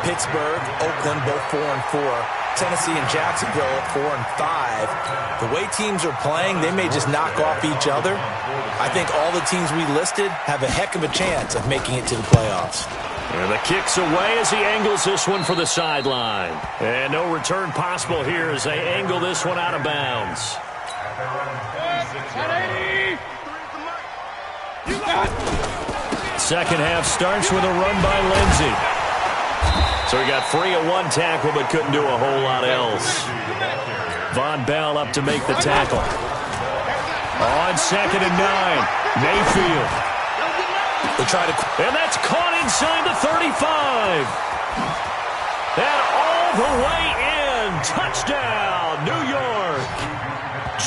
Pittsburgh, Oakland, both 4-4. Tennessee and Jacksonville at 4-5. The way teams are playing, they may just knock off each other. I think all the teams we listed have a heck of a chance of making it to the playoffs. And the kick's away as he angles this one for the sideline. And no return possible here as they angle this one out of bounds. Second half starts with a run by Lindsey. So he got free of one tackle but couldn't do a whole lot else. Von Bell up to make the tackle. On 2nd and 9, Mayfield. They try to... And that's caught inside the 35. And all the way in. Touchdown, New York.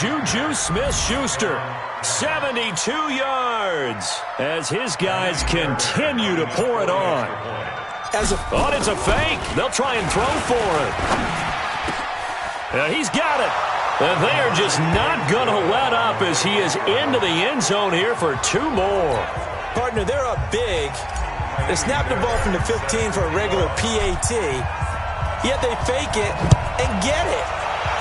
Juju Smith-Schuster, 72 yards as his guys continue to pour it on. Oh, it's a fake. They'll try and throw for it. He's got it. And they are just not going to let up as he is into the end zone here for 2 more. Partner, they're up big. They snap the ball from the 15 for a regular PAT, yet they fake it and get it.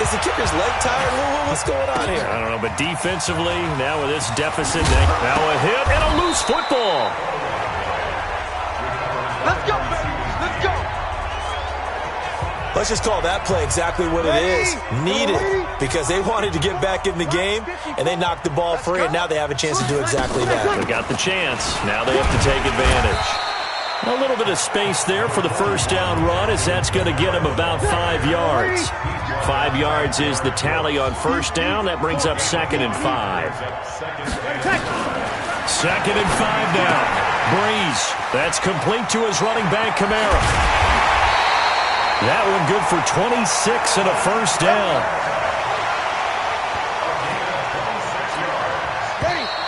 Is the kicker's leg tired? What's going on here? I don't know, but defensively, now with this deficit, now a hit and a loose football. Let's go, baby. Let's go. Let's just call that play exactly what it is. Needed, because they wanted to get back in the game, and they knocked the ball free, and now they have a chance to do exactly that. They got the chance. Now they have to take advantage. A little bit of space there for the first down run, as that's going to get him about 5 yards. 5 yards is the tally on first down. That brings up 2nd and 5. 2nd and 5 now. Brees. That's complete to his running back, Kamara. That one good for 26 and a first down.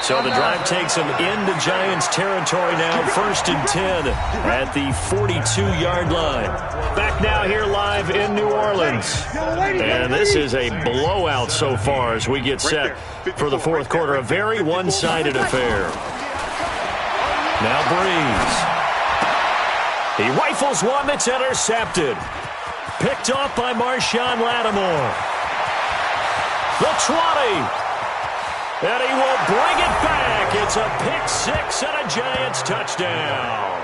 So the drive takes them into Giants territory now, 1st and 10 at the 42-yard line. Back now here live in New Orleans. And this is a blowout so far as we get set for the fourth quarter. A very one-sided affair. Now Breeze. He rifles one that's intercepted. Picked off by Marshawn Lattimore. The 20. And he will bring it back. It's a pick six and a Giants touchdown.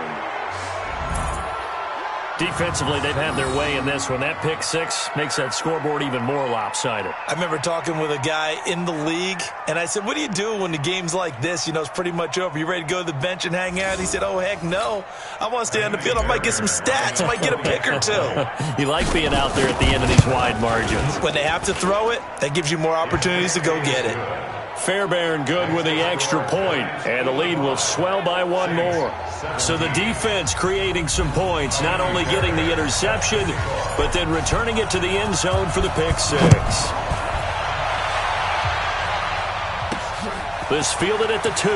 Defensively, they've had their way in this one. That pick six makes that scoreboard even more lopsided. I remember talking with a guy in the league, and I said, what do you do when the game's like this? You know, it's pretty much over. You ready to go to the bench and hang out? He said, oh, heck no. I want to stay on the field. I might get some stats. I might get a pick or two. You like being out there at the end of these wide margins. When they have to throw it, that gives you more opportunities to go get it. Fairbairn good with the extra point, and the lead will swell by one more. So the defense creating some points, not only getting the interception, but then returning it to the end zone for the pick six. This fielded at the 2.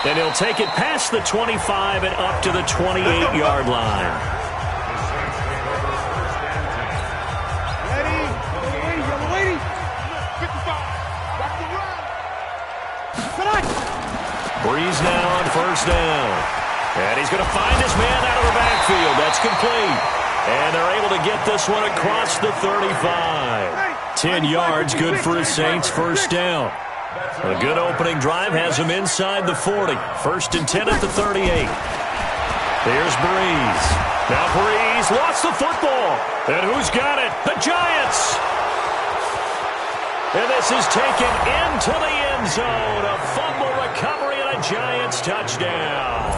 And he'll take it past the 25 and up to the 28-yard line. Breeze now on first down. And he's going to find his man out of the backfield. That's complete. And they're able to get this one across the 35. 10 yards, good for the Saints, first down. A good opening drive has him inside the 40. 1st and 10 at the 38. Here's Breeze. Now Breeze lost the football. And who's got it? The Giants. And this is taken into the end zone. A fumble recovery and a Giants touchdown.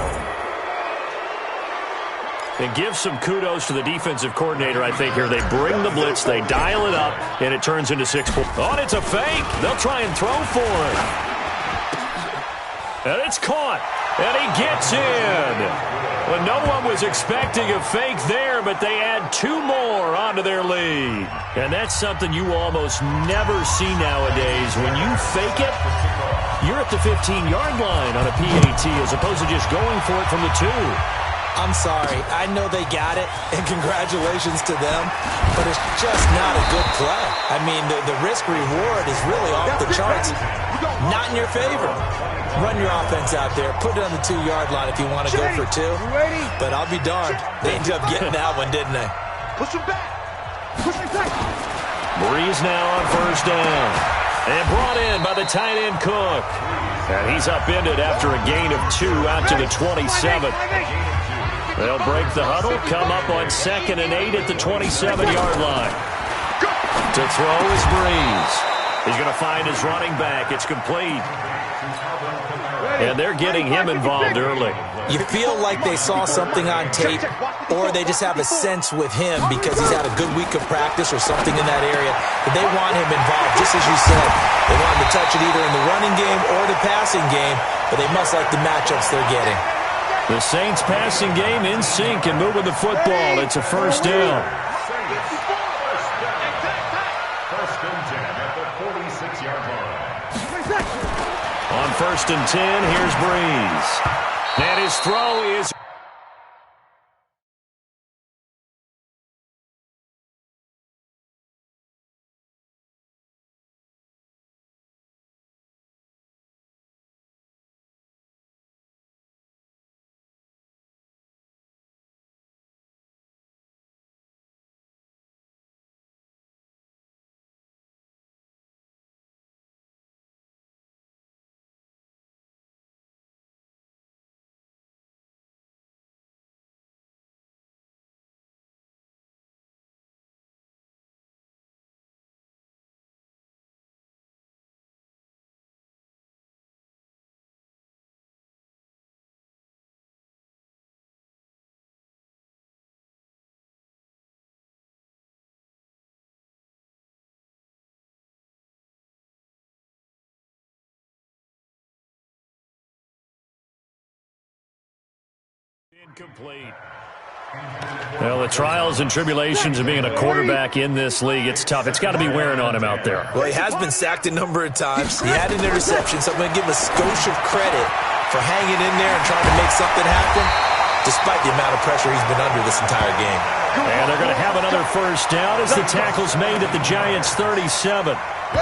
And give some kudos to the defensive coordinator, I think, here. They bring the blitz, they dial it up, and it turns into 6 points. Oh, and it's a fake. They'll try and throw for it. And it's caught. And he gets in. Well, no one was expecting a fake there, but they add 2 more onto their lead. And that's something you almost never see nowadays. When you fake it, you're at the 15-yard line on a PAT as opposed to just going for it from the 2. I'm sorry. I know they got it, and congratulations to them, but it's just not a good play. I mean, the risk-reward is really off the charts. Not in your favor. Run your offense out there. Put it on the 2-yard line if you want to go for 2. But I'll be darned. They ended up getting that one, didn't they? Push him back. Push him back. Breeze now on first down. And brought in by the tight end Cook. And he's upended after a gain of 2 out to the 27. They'll break the huddle, come up on 2nd and 8 at the 27-yard line. To throw is Breeze. He's going to find his running back. It's complete. And they're getting him involved early. You feel like they saw something on tape, or they just have a sense with him because he's had a good week of practice or something in that area. But they want him involved, just as you said. They want him to touch it either in the running game or the passing game, but they must like the matchups they're getting. The Saints passing game in sync and moving the football. It's a first down. First and 10 at the 46-yard line. On 1st and 10, here's Breeze. And his throw is Incomplete. Well, the trials and tribulations of being a quarterback in this league, it's tough. It's got to be wearing on him out there. Well, he has been sacked a number of times. He had an interception, so I'm going to give him a skosh of credit for hanging in there and trying to make something happen, despite the amount of pressure he's been under this entire game. And they're going to have another first down as the tackle's made at the Giants' 37.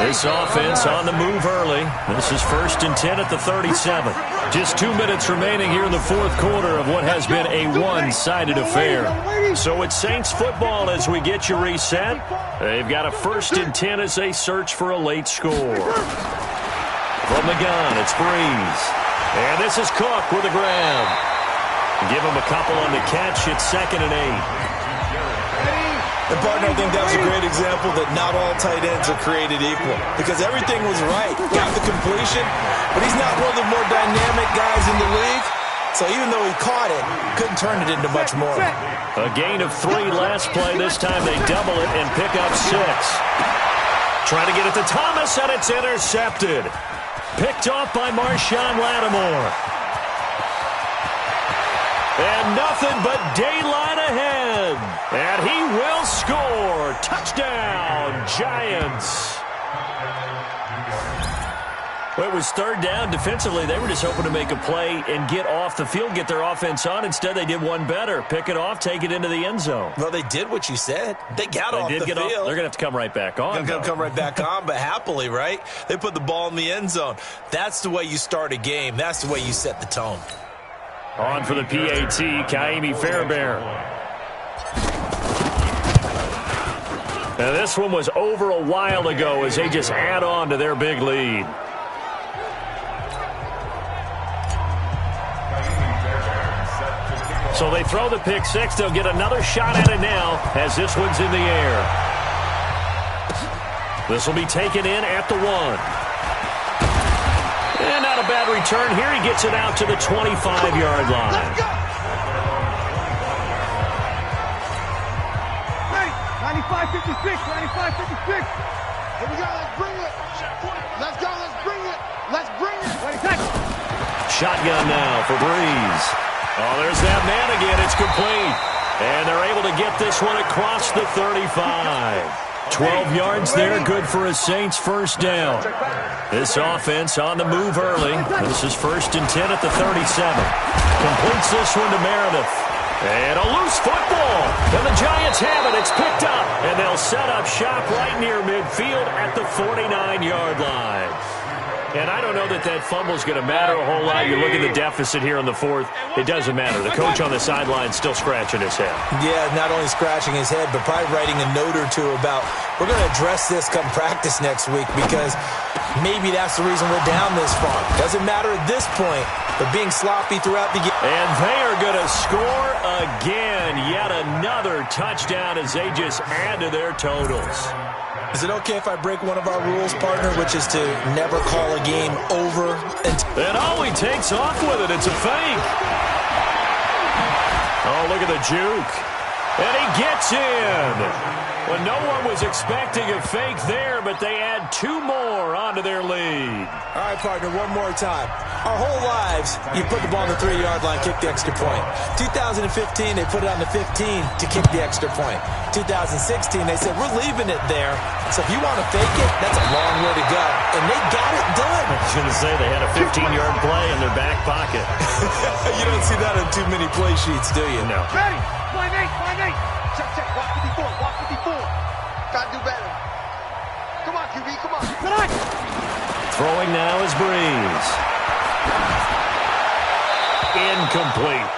This offense on the move early. This is 1st and 10 at the 37. Just 2 minutes remaining here in the fourth quarter of what has been a one-sided affair. So it's Saints football as we get you reset. They've got a 1st and 10 as they search for a late score. From the gun, it's Breeze. And this is Cook with the grab. Give him a couple on the catch. It's 2nd and 8. And, partner, I think that was a great example that not all tight ends are created equal because everything was right. Got the completion, but he's not one of the more dynamic guys in the league. So even though he caught it, couldn't turn it into much more. A gain of 3 last play. This time they double it and pick up 6. Trying to get it to Thomas, and it's intercepted. Picked off by Marshawn Lattimore. And nothing but daylight ahead. And he will score. Touchdown, Giants. Well, it was 3rd down. Defensively, they were just hoping to make a play and get off the field, get their offense on. Instead, they did one better. Pick it off, take it into the end zone. Well, they did what you said. They got off the field. They're going to have to come right back on. They're going to come right back on, but happily, right? They put the ball in the end zone. That's the way you start a game. That's the way you set the tone. On for the PAT, Kaimi Fairbairn. Now this one was over a while ago as they just add on to their big lead. So they throw the pick 6. They'll get another shot at it now as this one's in the air. This will be taken in at the 1. And not a bad return here. He gets it out to the 25-yard line. Let's go! Hey, 95-56, 95-56. Here we go, let's bring it. Let's go, let's bring it. Let's bring it. Shotgun now for Breeze. Oh, there's that man again. It's complete. And they're able to get this one across the 35. 12 yards there, good for a Saints first down. This offense on the move early. This is 1st and 10 at the 37. Completes this one to Meredith. And a loose football. And the Giants have it. It's picked up. And they'll set up shop right near midfield at the 49-yard line. And I don't know that fumble's going to matter a whole lot. You look at the deficit here in the 4th. It doesn't matter. The coach on the sideline still scratching his head. Yeah, not only scratching his head, but probably writing a note or two about we're going to address this come practice next week because maybe that's the reason we're down this far. Doesn't matter at this point, but being sloppy throughout the game. And they are going to score again. Yet another touchdown as they just add to their totals. Is it okay if I break one of our rules, partner, which is to never call a game over? And oh, he takes off with it. It's a fake. Oh, look at the juke. And he gets in. Well, no one was expecting a fake there, but they add 2 more onto their lead. All right, partner, one more time. Our whole lives, you put the ball on the 3-yard line, kick the extra point. 2015, they put it on the 15 to kick the extra point. 2016, they said, we're leaving it there. So if you want to fake it, that's a long way to go. And they got it done. I was going to say they had a 15-yard play in their back pocket. You don't see that on too many play sheets, do you? No. Ready? Line 8. Check. Walk 54. Gotta do better. Come on, QB, come on. Good on. Throwing now is Breeze. Incomplete.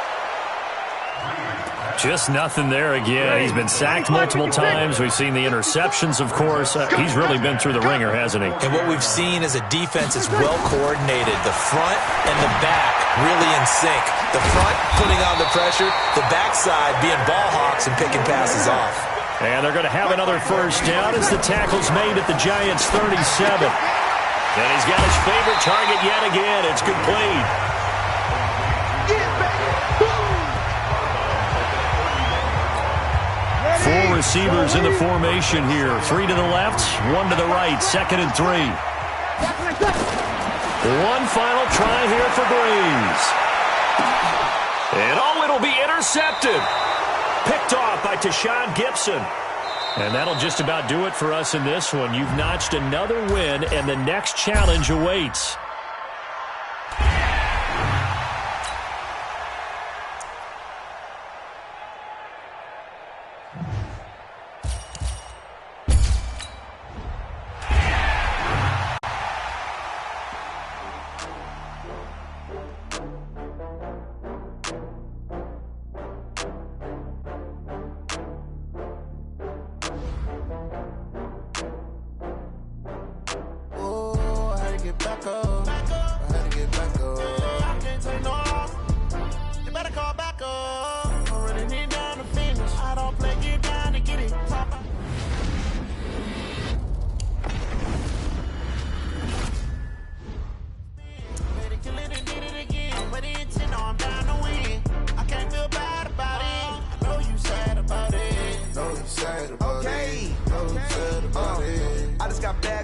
Just nothing there again. He's been sacked multiple times. We've seen the interceptions, of course. He's really been through the ringer, hasn't he? And what we've seen is a defense that's well coordinated. The front and the back really in sync. The front putting on the pressure, the backside being ball hawks and picking passes off. And they're going to have another first down as the tackle's made at the Giants' 37. And he's got his favorite target yet again. It's complete. Four receivers in the formation here. 3 to the left, 1 to the right. 2nd and 3. One final try here for Breeze. And all Oh, it'll be intercepted. Picked off by Tashawn Gibson. And that'll just about do it for us in this one. You've notched another win, and the next challenge awaits.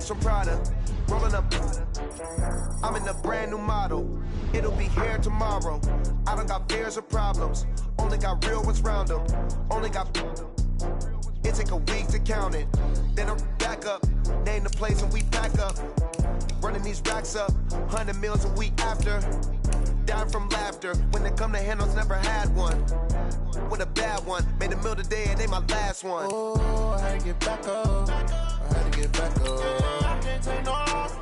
From Prada, rolling up. I'm in a brand new model. It'll be here tomorrow. I don't got fears or problems. Only got real ones round them. Only got. It take a week to count it. Then I'm back up. Name the place and we pack up. Running these racks up. 100 meals a week after. Dying from laughter. When it come to handles, never had one. With a bad one. Made a meal today and they my last one. Oh, I had to get back up. I had to get back up. I can't take no off.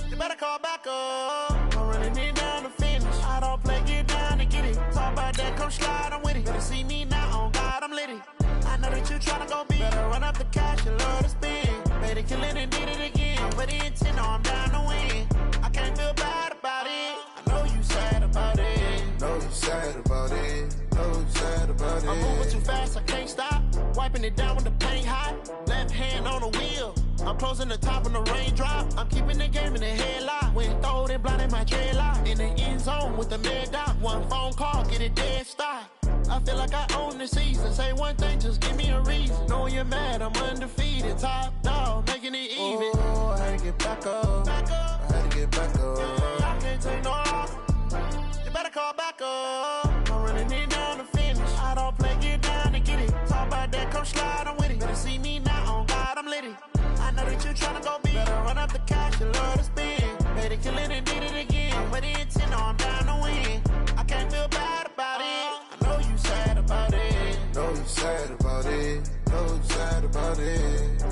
You better call back up. I'm running it down to finish. I don't play, get down to get it. Talk about that, come slide, I'm with it. Better see me now, on God, I'm litty. I know that you tryna go big. Better run up the cash, you love to spend. Better kill it and did it again. But the intent, no, I'm down to win. I can't feel bad about it. I know you sad about it. Know you sad about it. Know you sad about it. I'm moving too fast, I can't stop. Wiping it down with the paint hot. Left hand on the wheel. I'm closing the top on the raindrop. I'm keeping the game in the headlock. When throwed and blinded my dreadlock. In the end zone with the mad dot. One phone call, get it dead stop. I feel like I own the season. Say one thing, just give me a reason. Knowing you're mad, I'm undefeated. Top dog, making it even. Oh, I had to get back up. I had to get back up. I can't take no off. You better call back up. I'm running it down to finish. I don't play, get down to get it. Talk about that, come slide, I'm with it. Better see me now, on God, I'm litty. I know that you tryna go big. Better run up the cash, you love to spend. Better kill it and did it again. But the intent, no, I'm down to win. I can't feel bad about it. I know you sad about it. Know you sad about it. Know you sad about it.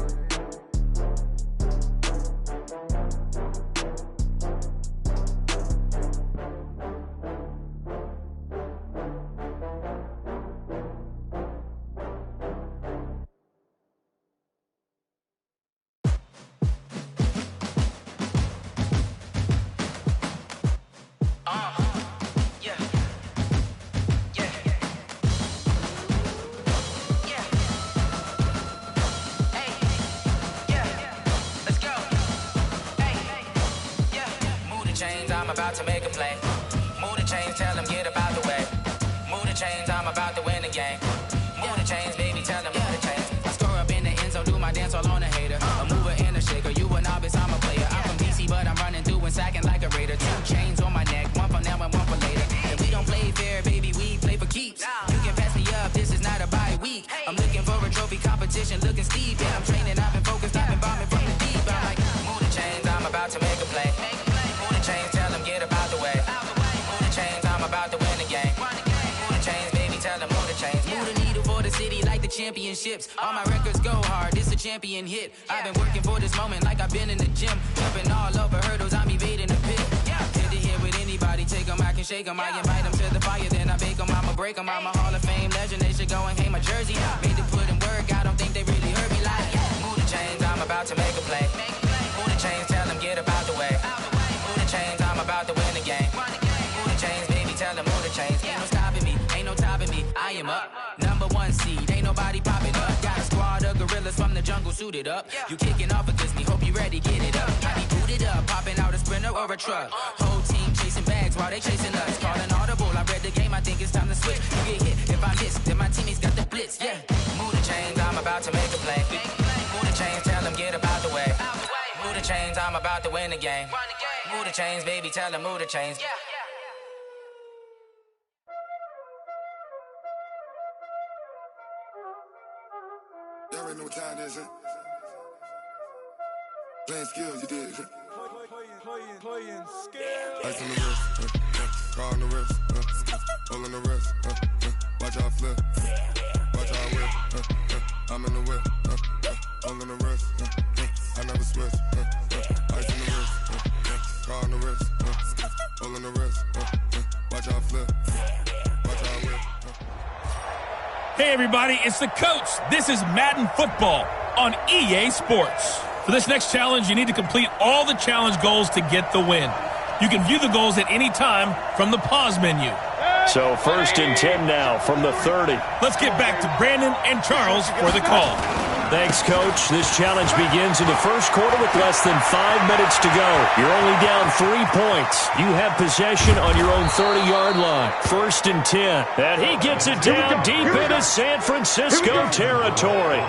I'm about to make a play. Move the chains, tell them get up out the way. Move the chains, I'm about to win the game. Move the chains, baby, tell them move the chains. I score up in the end zone, do my dance all on a hater. A mover and a shaker, you a novice, I'm a player. I'm from DC, but I'm running through and sacking like a raider. 2 chains on my neck, one for now and one for later. And we don't play fair, baby, we play for keeps. You can pass me up, this is not a bye week. I'm looking for a trophy competition, looking steep. Yeah, I'm training, I've been focused, I've been bombing from the deep. I'm like, move the chains, I'm about to make a play. Move the chains, tell them get up out the way. Move the chains, I'm about to win the game. Move the chains, baby, tell them move the chains. Move the needle for the city like the championships. All my records go hard, this a champion hit. I've been working for this moment like I've been in the gym. Jumping all over hurdles, I'm evading the pit. Hit to hit with anybody, take them, I can shake them. I invite them to the fire, then I bake them, I'ma break them. I'm a Hall of Fame legend, they should go and hang my jersey. Made to put in work, I don't think they really heard me like. Move the chains, I'm about to make a play. Move the chains, tell them get up out the way. Move the chains, I'm about to win the game. Move the chains, baby, tell them move the chains. Ain't no stopping me, ain't no topping me. I am up, #1 seed, ain't nobody popping up. Got a squad of gorillas from the jungle suited up. You kicking off against me, hope you ready, get it up. I be booted up, popping out a Sprinter or a truck. Whole team chasing bags while they chasing us. Calling audible, I read the game, I think it's time to switch. You get hit, if I miss, then my teammates got the blitz, yeah. Move the chains, I'm about to make a play. Move the chains, tell them get up out the way. Move the chains, I'm about to win the game. Move the chains, baby, tell them move the chains. Y'all already know what time it is, huh? Playing skills, you did. Playing skills. Ice on the wrist, car on the wrist, hole in the wrist, watch out flip, watch out whip, I'm in the whip, hole in the wrist, I never switch, ice on the wrist, car on the wrist, hole in the wrist, watch out flip, watch out whip. Hey everybody, it's the coach. This is Madden Football on EA Sports. For this next challenge, you need to complete all the challenge goals to get the win. You can view the goals at any time from the pause menu. So 1st and 10 now from the 30. Let's get back to Brandon and Charles for the call. Thanks, Coach. This challenge begins in the first quarter with less than 5 minutes to go. You're only down 3 points. You have possession on your own 30-yard line. 1st and 10. And he gets it down deep into San Francisco territory.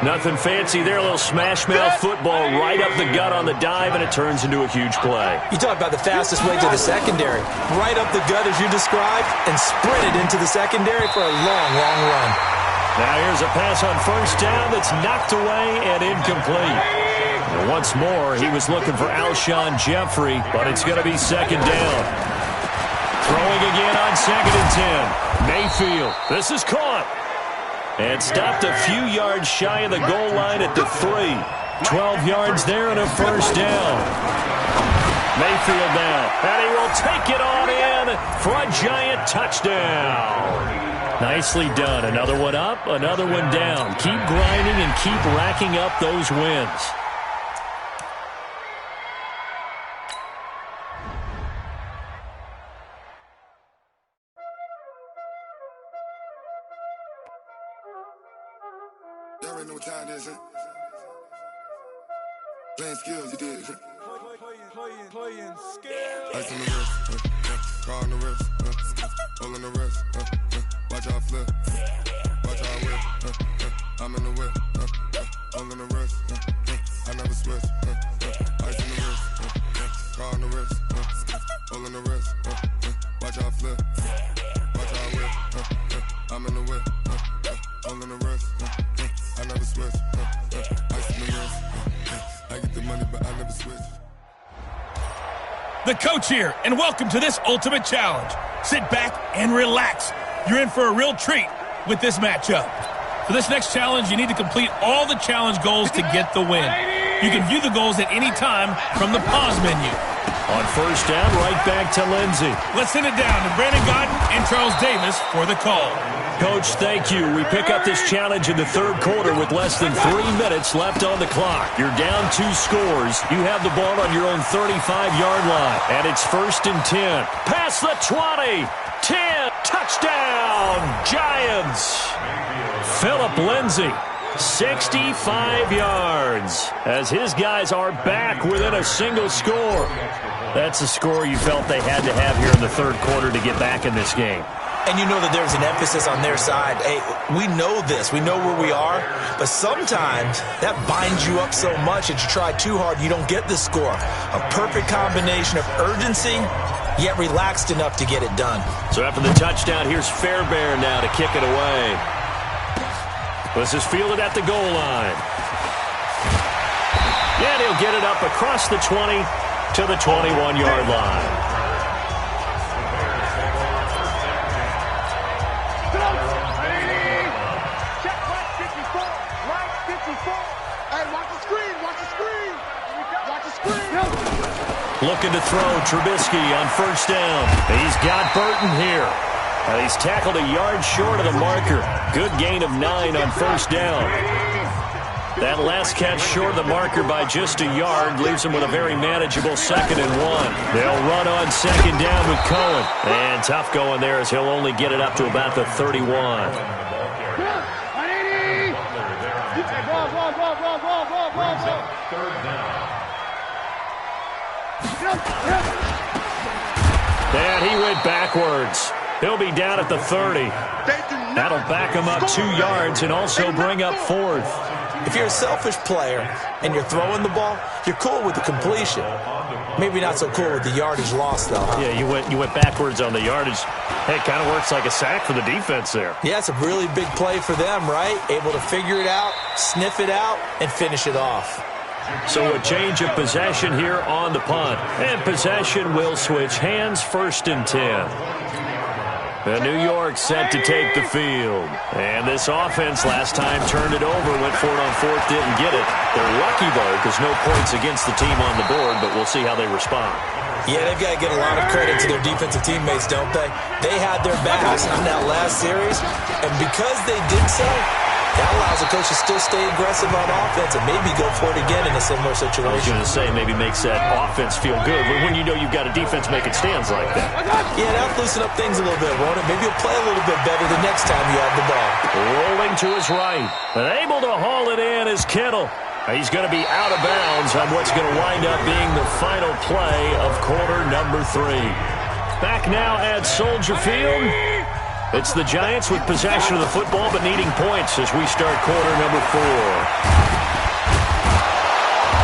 Nothing fancy there, a little smash-mouth football right up the gut on the dive, and it turns into a huge play. You talk about the fastest way to the secondary. Right up the gut as you described and sprinted into the secondary for a long, long run. Now here's a pass on 1st down that's knocked away and incomplete. And once more, he was looking for Alshon Jeffrey, but it's going to be 2nd down. Throwing again on 2nd and 10. Mayfield, this is caught. And stopped a few yards shy of the goal line at the 3. 12 yards there and a 1st down. Mayfield now, and he will take it on in for a giant touchdown. Nicely done. Another one up, another one down. Keep grinding and keep racking up those wins. Y'all already know what time it is, huh? Playing skills, you did. Playing skills. Ice on the wrist, car on the wrist, hole in the wrist, watch out flip, watch out whip, I'm in the whip, hole in the wrist, I never switch, ice on the wrist, car on the wrist, hole in the wrist, watch out flip, watch out whip, I'm in the whip, hole in the wrist, I never switch, ice on the wrist, I get the money but I never switch. The coach here, and welcome to this ultimate challenge. Sit back and relax. You're in for a real treat with this matchup. For this next challenge, you need to complete all the challenge goals to get the win. You can view the goals at any time from the pause menu. On 1st down, right back to Lindsey. Let's send it down to Brandon Godden and Charles Davis for the call. Coach, thank you. We pick up this challenge in the 3rd quarter with less than 3 minutes left on the clock. You're down 2 scores. You have the ball on your own 35-yard line. And it's 1st and 10. Past the 20. 10. Touchdown, Giants. Philip Lindsay, 65 yards. As his guys are back within a single score. That's a score you felt they had to have here in the 3rd quarter to get back in this game. And you know that there's an emphasis on their side. Hey, we know this. We know where we are. But sometimes that binds you up so much that you try too hard, you don't get the score. A perfect combination of urgency, yet relaxed enough to get it done. So after the touchdown, here's Fairbairn now to kick it away. This is fielded at the goal line. And he'll get it up across the 20 to the 21-yard line. Looking to throw, Trubisky on 1st down. He's got Burton here. He's tackled a yard short of the marker. Good gain of 9 on 1st down. That last catch short of the marker by just a yard leaves him with a very manageable 2nd and 1. They'll run on 2nd down with Cohen. And tough going there as he'll only get it up to about the 31. And he went backwards. He'll be down at the 30. That'll back him up 2 yards and also bring up 4th. If you're a selfish player and you're throwing the ball, you're cool with the completion. Maybe not so cool with the yardage loss, though, huh? Yeah, you went backwards on the yardage. Hey, it kind of works like a sack for the defense there. Yeah, it's a really big play for them, right? Able to figure it out, sniff it out, and finish it off. So a change of possession here on the punt. And possession will switch hands, 1st and 10. And New York set to take the field. And this offense last time turned it over, went for it on 4th, didn't get it. They're lucky, though, because no points against the team on the board, but we'll see how they respond. Yeah, they've got to get a lot of credit to their defensive teammates, don't they? They had their backs on that last series, and because they did so, that allows the coach to still stay aggressive on offense and maybe go for it again in a similar situation. I was going to say maybe makes that offense feel good when you know you've got a defense making stands like that. Yeah, that'll loosen up things a little bit, won't it? Maybe you'll play a little bit better the next time you have the ball. Rolling to his right. And able to haul it in is Kittle. He's going to be out of bounds on what's going to wind up being the final play of quarter number 3. Back now at Soldier Field. It's the Giants with possession of the football but needing points as we start quarter number 4.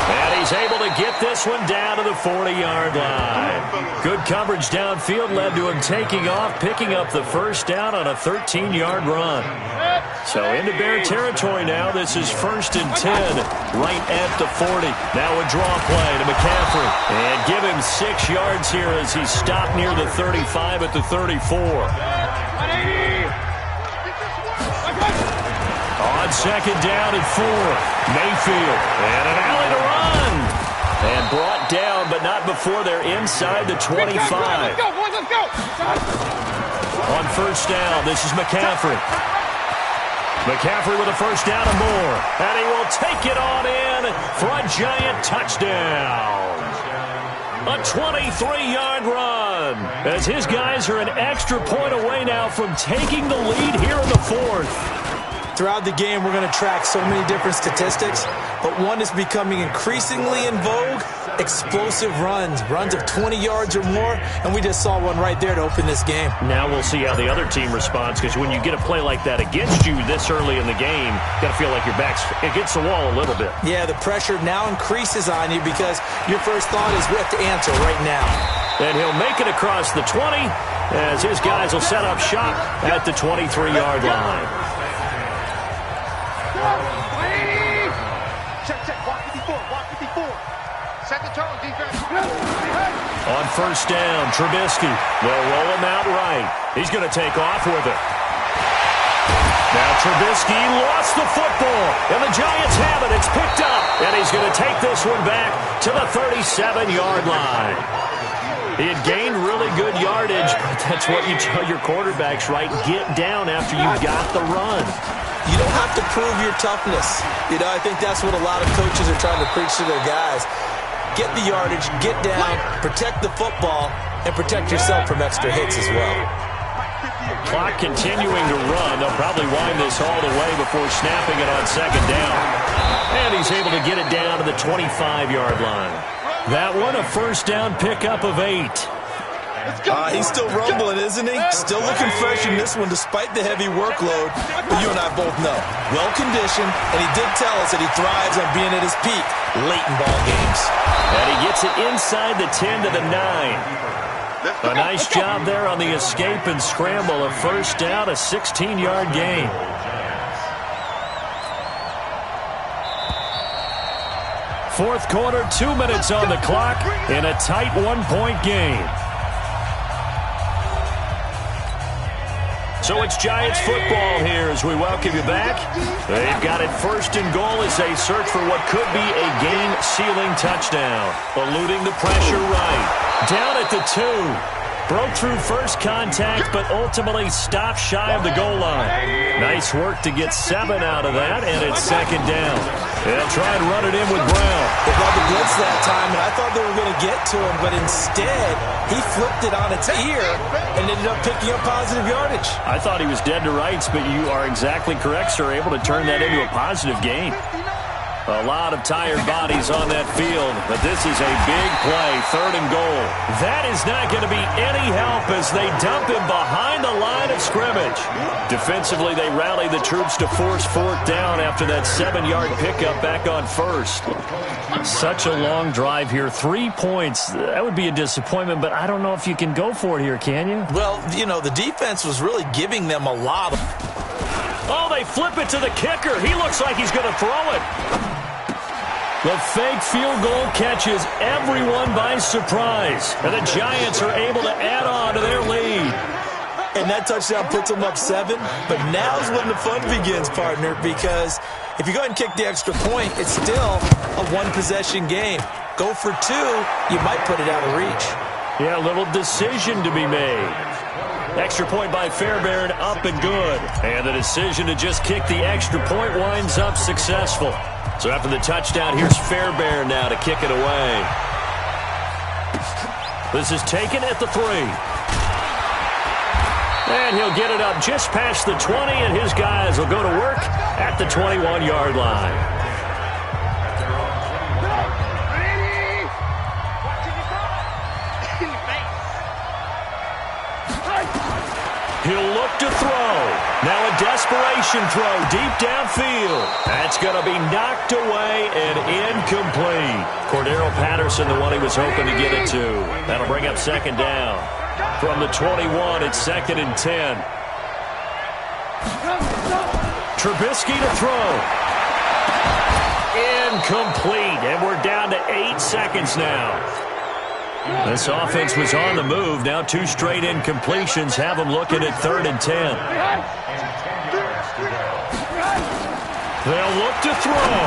And he's able to get this one down to the 40-yard line. Good coverage downfield led to him taking off, picking up the first down on a 13-yard run. So into Bear territory now. This is 1st and 10 right at the 40. Now a draw play to McCaffrey. And give him 6 yards here as he's stopped near the 35 at the 34. On 2nd down and 4. Mayfield. And an alley to run. And brought down, but not before they're inside the 25. Let's go, boys, let's go. On 1st down, this is McCaffrey. McCaffrey with a first down and more. And he will take it on in for a Giant touchdown. A 23-yard run as his guys are an extra point away now from taking the lead here in the 4th. Throughout the game, we're going to track so many different statistics, but one is becoming increasingly in vogue, explosive runs of 20 yards or more, and we just saw one right there to open this game. Now we'll see how the other team responds, because when you get a play like that against you this early in the game, you got to feel like your back's against the wall a little bit. Yeah, the pressure now increases on you because your first thought is we have to answer right now. And he'll make it across the 20 as his guys will set up shop at the 23-yard line. Check, walk 54. Set the tone, defense. On 1st down, Trubisky will roll him out right. He's going to take off with it. Now Trubisky lost the football, and the Giants have it. It's picked up, and he's going to take this one back to the 37-yard line. He had gained really good yardage, but that's what you tell your quarterbacks, right? Get down after you got the run. You don't have to prove your toughness. You know, I think that's what a lot of coaches are trying to preach to their guys. Get the yardage, get down, protect the football, and protect yourself from extra hits as well. Clock continuing to run. They'll probably wind this all the way before snapping it on 2nd down. And he's able to get it down to the 25-yard line. That one, a first down pickup of 8. He's still rumbling, isn't he? Still looking fresh in this one despite the heavy workload. But you and I both know, well-conditioned, and he did tell us that he thrives on being at his peak late in ball games. And he gets it inside the 10 to the 9. A nice job there on the escape and scramble. A first down, a 16-yard gain. Fourth quarter, 2 minutes on the clock in a tight 1-point game. So it's Giants football here as we welcome you back. They've got it 1st and goal as they search for what could be a game-sealing touchdown. Eluding the pressure right. Down at the 2. Broke through first contact, but ultimately stopped shy of the goal line. Nice work to get 7 out of that, and it's 2nd down. They'll try and run it in with Brown. They got the blitz that time, and I thought they were going to get to him, but instead, he flipped it on its ear and ended up picking up positive yardage. I thought he was dead to rights, but you are exactly correct, sir. Able to turn that into a positive gain. A lot of tired bodies on that field, but this is a big play, 3rd and goal. That is not going to be any help as they dump him behind the line of scrimmage. Defensively, they rally the troops to force 4th down after that 7-yard pickup back on 1st. Such a long drive here. 3 points. That would be a disappointment, but I don't know if you can go for it here, can you? Well, you know, the defense was really giving them a lot of... Oh, they flip it to the kicker. He looks like he's going to throw it. The fake field goal catches everyone by surprise. And the Giants are able to add on to their lead. And that touchdown puts them up 7. But now's when the fun begins, partner, because if you go ahead and kick the extra point, it's still a 1-possession game. Go for 2, you might put it out of reach. Yeah, a little decision to be made. Extra point by Fairbairn, up and good. And the decision to just kick the extra point winds up successful. So after the touchdown, here's Fairbairn now to kick it away. This is taken at the 3. And he'll get it up just past the 20, and his guys will go to work at the 21-yard line. He'll look to throw. Now a desperation throw deep downfield. That's going to be knocked away and incomplete. Cordero Patterson, the one he was hoping to get it to. That'll bring up 2nd down. From the 21, it's 2nd and 10. Trubisky to throw. Incomplete. And we're down to 8 seconds now. This offense was on the move. Now 2 straight incompletions have them looking at 3rd and 10. They'll look to throw.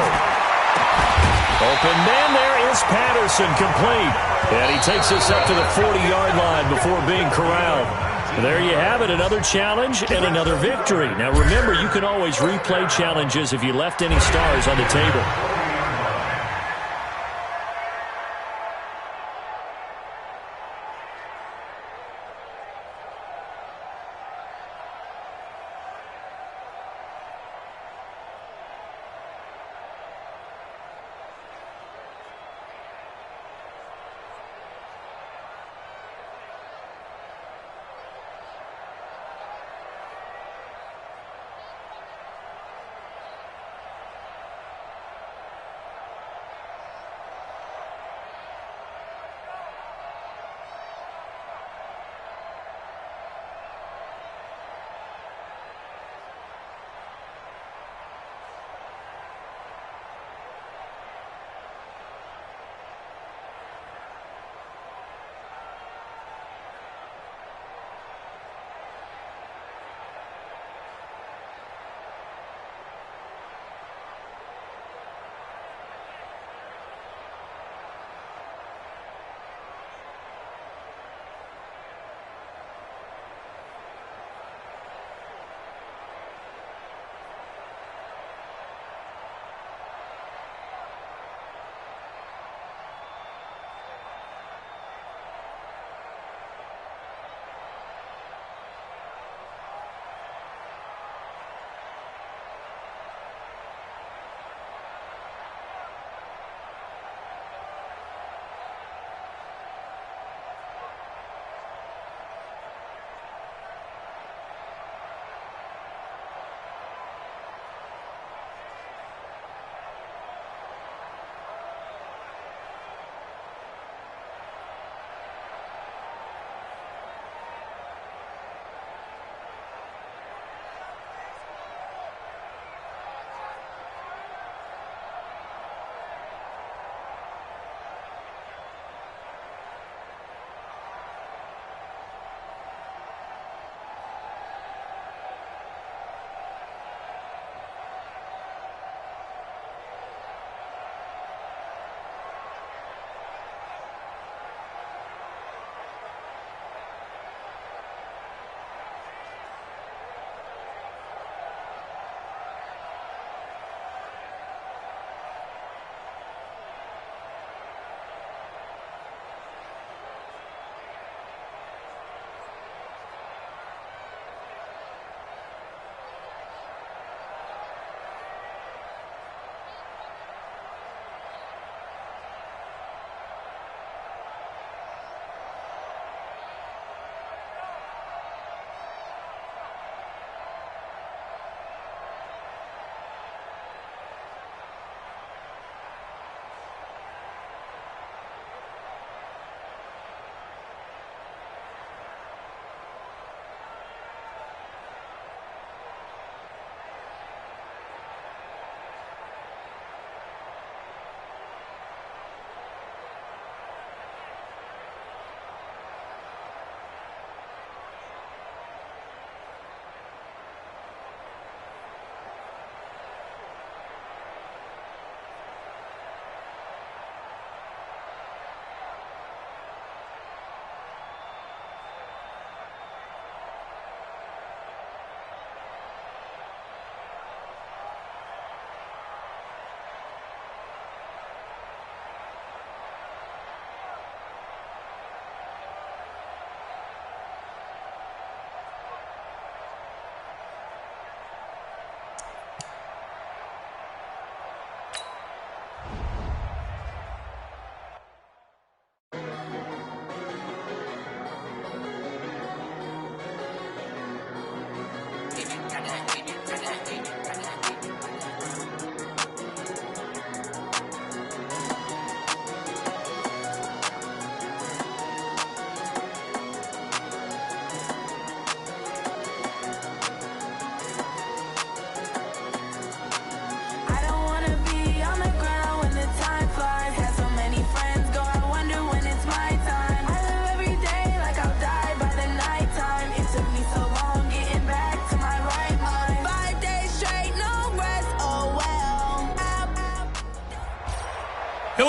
Open man there is Patterson, complete. And he takes us up to the 40-yard line before being corralled. There you have it, another challenge and another victory. Now remember, you can always replay challenges if you left any stars on the table.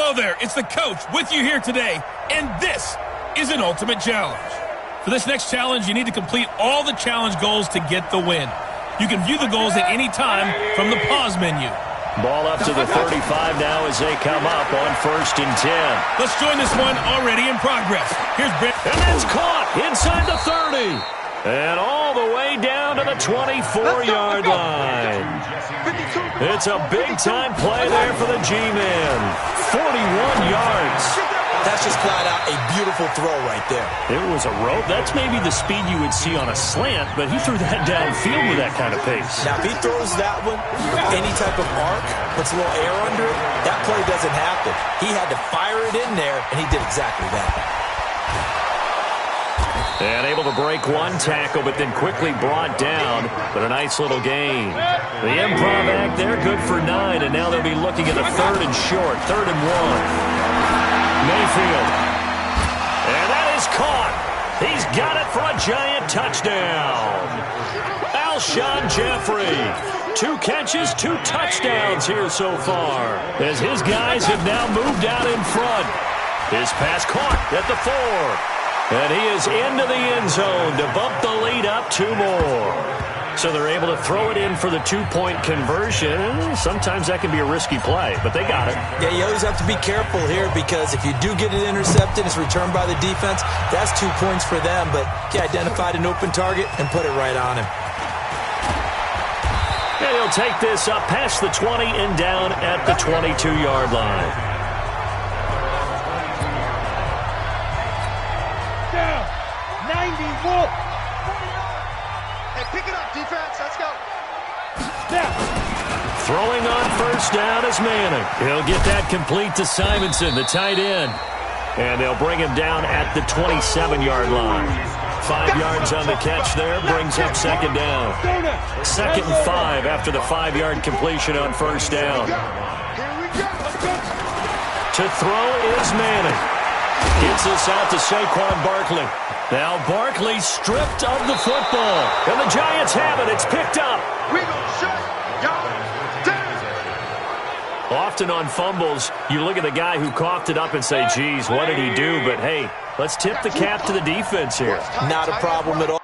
Hello there, it's the coach with you here today, and this is an ultimate challenge. For this next challenge, you need to complete all the challenge goals to get the win. You can view the goals at any time from the pause menu. Ball up to the 35 now as they come up on 1st and 10. Let's join this one already in progress. Here's Brent. And that's caught inside the 30. And all the way down to the 24-yard line. It's a big-time play there for the G-Man. 41 yards. That's just flat out a beautiful throw right there. It was a rope. That's maybe the speed you would see on a slant, but he threw that downfield with that kind of pace. Now, if he throws that one with any type of arc, puts a little air under it, that play doesn't happen. He had to fire it in there, and he did exactly that. And able to break one tackle, but then quickly brought down. But a nice little gain. The improv act there, good for 9, and now they'll be looking at a 3rd and short, 3rd and 1. Mayfield. And that is caught. He's got it for a giant touchdown. Alshon Jeffrey. 2 catches, 2 touchdowns here so far, as his guys have now moved out in front. His pass caught at the 4. And he is into the end zone to bump the lead up 2 more. So they're able to throw it in for the 2-point conversion. Sometimes that can be a risky play, but they got it. Yeah, you always have to be careful here because if you do get it intercepted, it's returned by the defense. That's 2 points for them, but he identified an open target and put it right on him. And he'll take this up past the 20 and down at the 22-yard line. Down. 91. Pick it up, defense. Let's go. Down. Throwing on 1st down is Manning. He'll get that complete to Simonson, the tight end. And they'll bring him down at the 27-yard line. 5 yards on the catch there, brings up 2nd down. 2nd and 5 after the 5-yard completion on 1st down. To throw is Manning. Gets this out to Saquon Barkley. Now Barkley stripped of the football. And the Giants have it. It's picked up. We gonna shut y'all down. Often on fumbles, you look at the guy who coughed it up and say, geez, what did he do? But, hey, let's tip the cap to the defense here. Not a problem at all.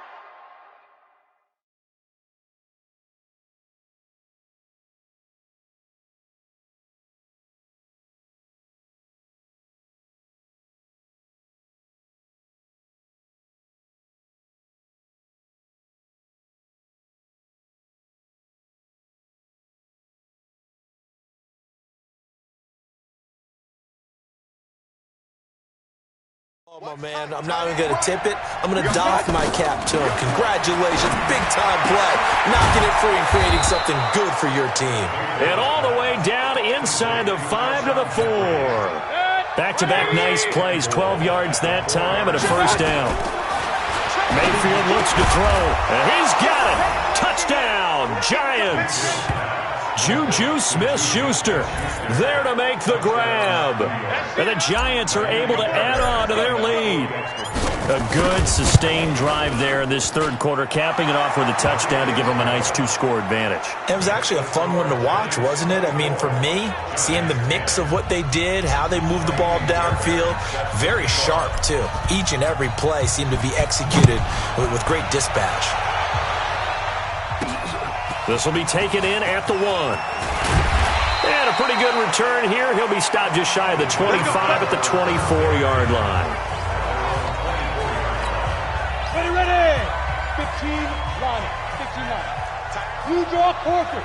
Oh, my man, I'm not even going to tip it. I'm going to doff my cap to him. Congratulations, big-time play. Knocking it free and creating something good for your team. And all the way down inside the 5 to the 4. Back-to-back nice plays, 12 yards that time and a 1st down. Mayfield looks to throw, and he's got it. Touchdown, Giants. Juju Smith-Schuster there to make the grab. And the Giants are able to add on to their lead. A good, sustained drive there in this 3rd quarter, capping it off with a touchdown to give them a nice 2-score advantage. It was actually a fun one to watch, wasn't it? I mean, for me, seeing the mix of what they did, how they moved the ball downfield, very sharp, too. Each and every play seemed to be executed with great dispatch. This will be taken in at the 1. And a pretty good return here. He'll be stopped just shy of the 25 at the 24-yard line. Ready. 15 line. 15 line. You draw quarters.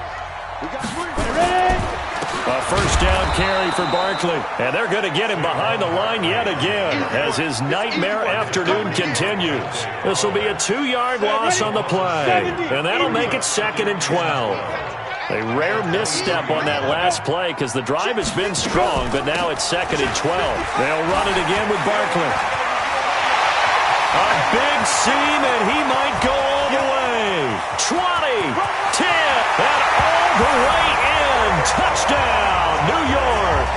We got 3. Ready. A 1st down carry for Barkley. And they're going to get him behind the line yet again as his nightmare afternoon continues. This will be a 2-yard loss on the play. And that'll make it 2nd and 12. A rare misstep on that last play because the drive has been strong, but now it's 2nd and 12. They'll run it again with Barkley. A big seam, and he might go all the way. 20, 10, and all the way in. Touchdown, New York.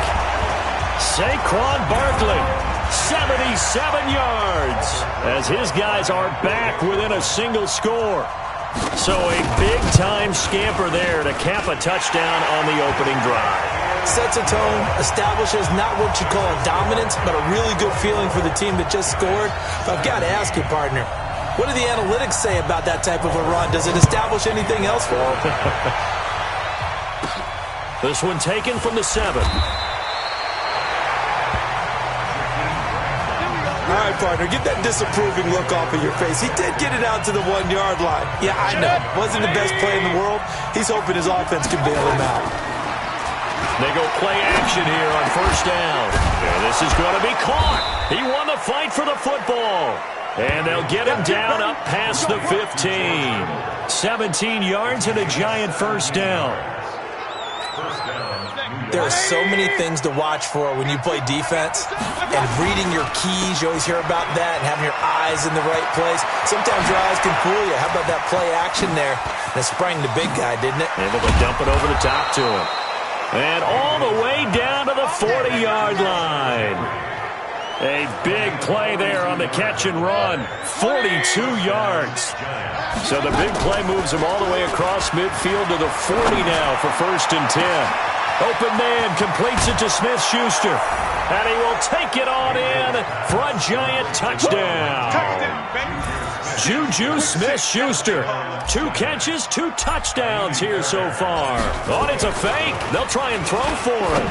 Saquon Barkley, 77 yards, as his guys are back within a single score. So a big-time scamper there to cap a touchdown on the opening drive. Sets a tone, establishes not what you call a dominance, but a really good feeling for the team that just scored. But I've got to ask you, partner, what do the analytics say about that type of a run? Does it establish anything else for them? This one taken from the 7. All right, partner, get that disapproving look off of your face. He did get it out to the 1-yard line. Yeah, I know. Wasn't the best play in the world. He's hoping his offense can bail him out. They go play action here on first down. And this is going to be caught. He won the fight for the football. And they'll get him down up past the 15. 17 yards and a giant first down. There are so many things to watch for when you play defense. And reading your keys, you always hear about that, and having your eyes in the right place. Sometimes your eyes can fool you. How about that play action there? That sprang the big guy, didn't it? Able to dump it over the top to him. And all the way down to the 40-yard line. A big play there on the catch and run. 42 yards. So the big play moves him all the way across midfield to the 40 now for 1st and 10. Open man completes it to Smith-Schuster. And he will take it on in for a giant touchdown. Juju Smith-Schuster. 2 catches, 2 touchdowns here so far. Oh, it's a fake. They'll try and throw for him.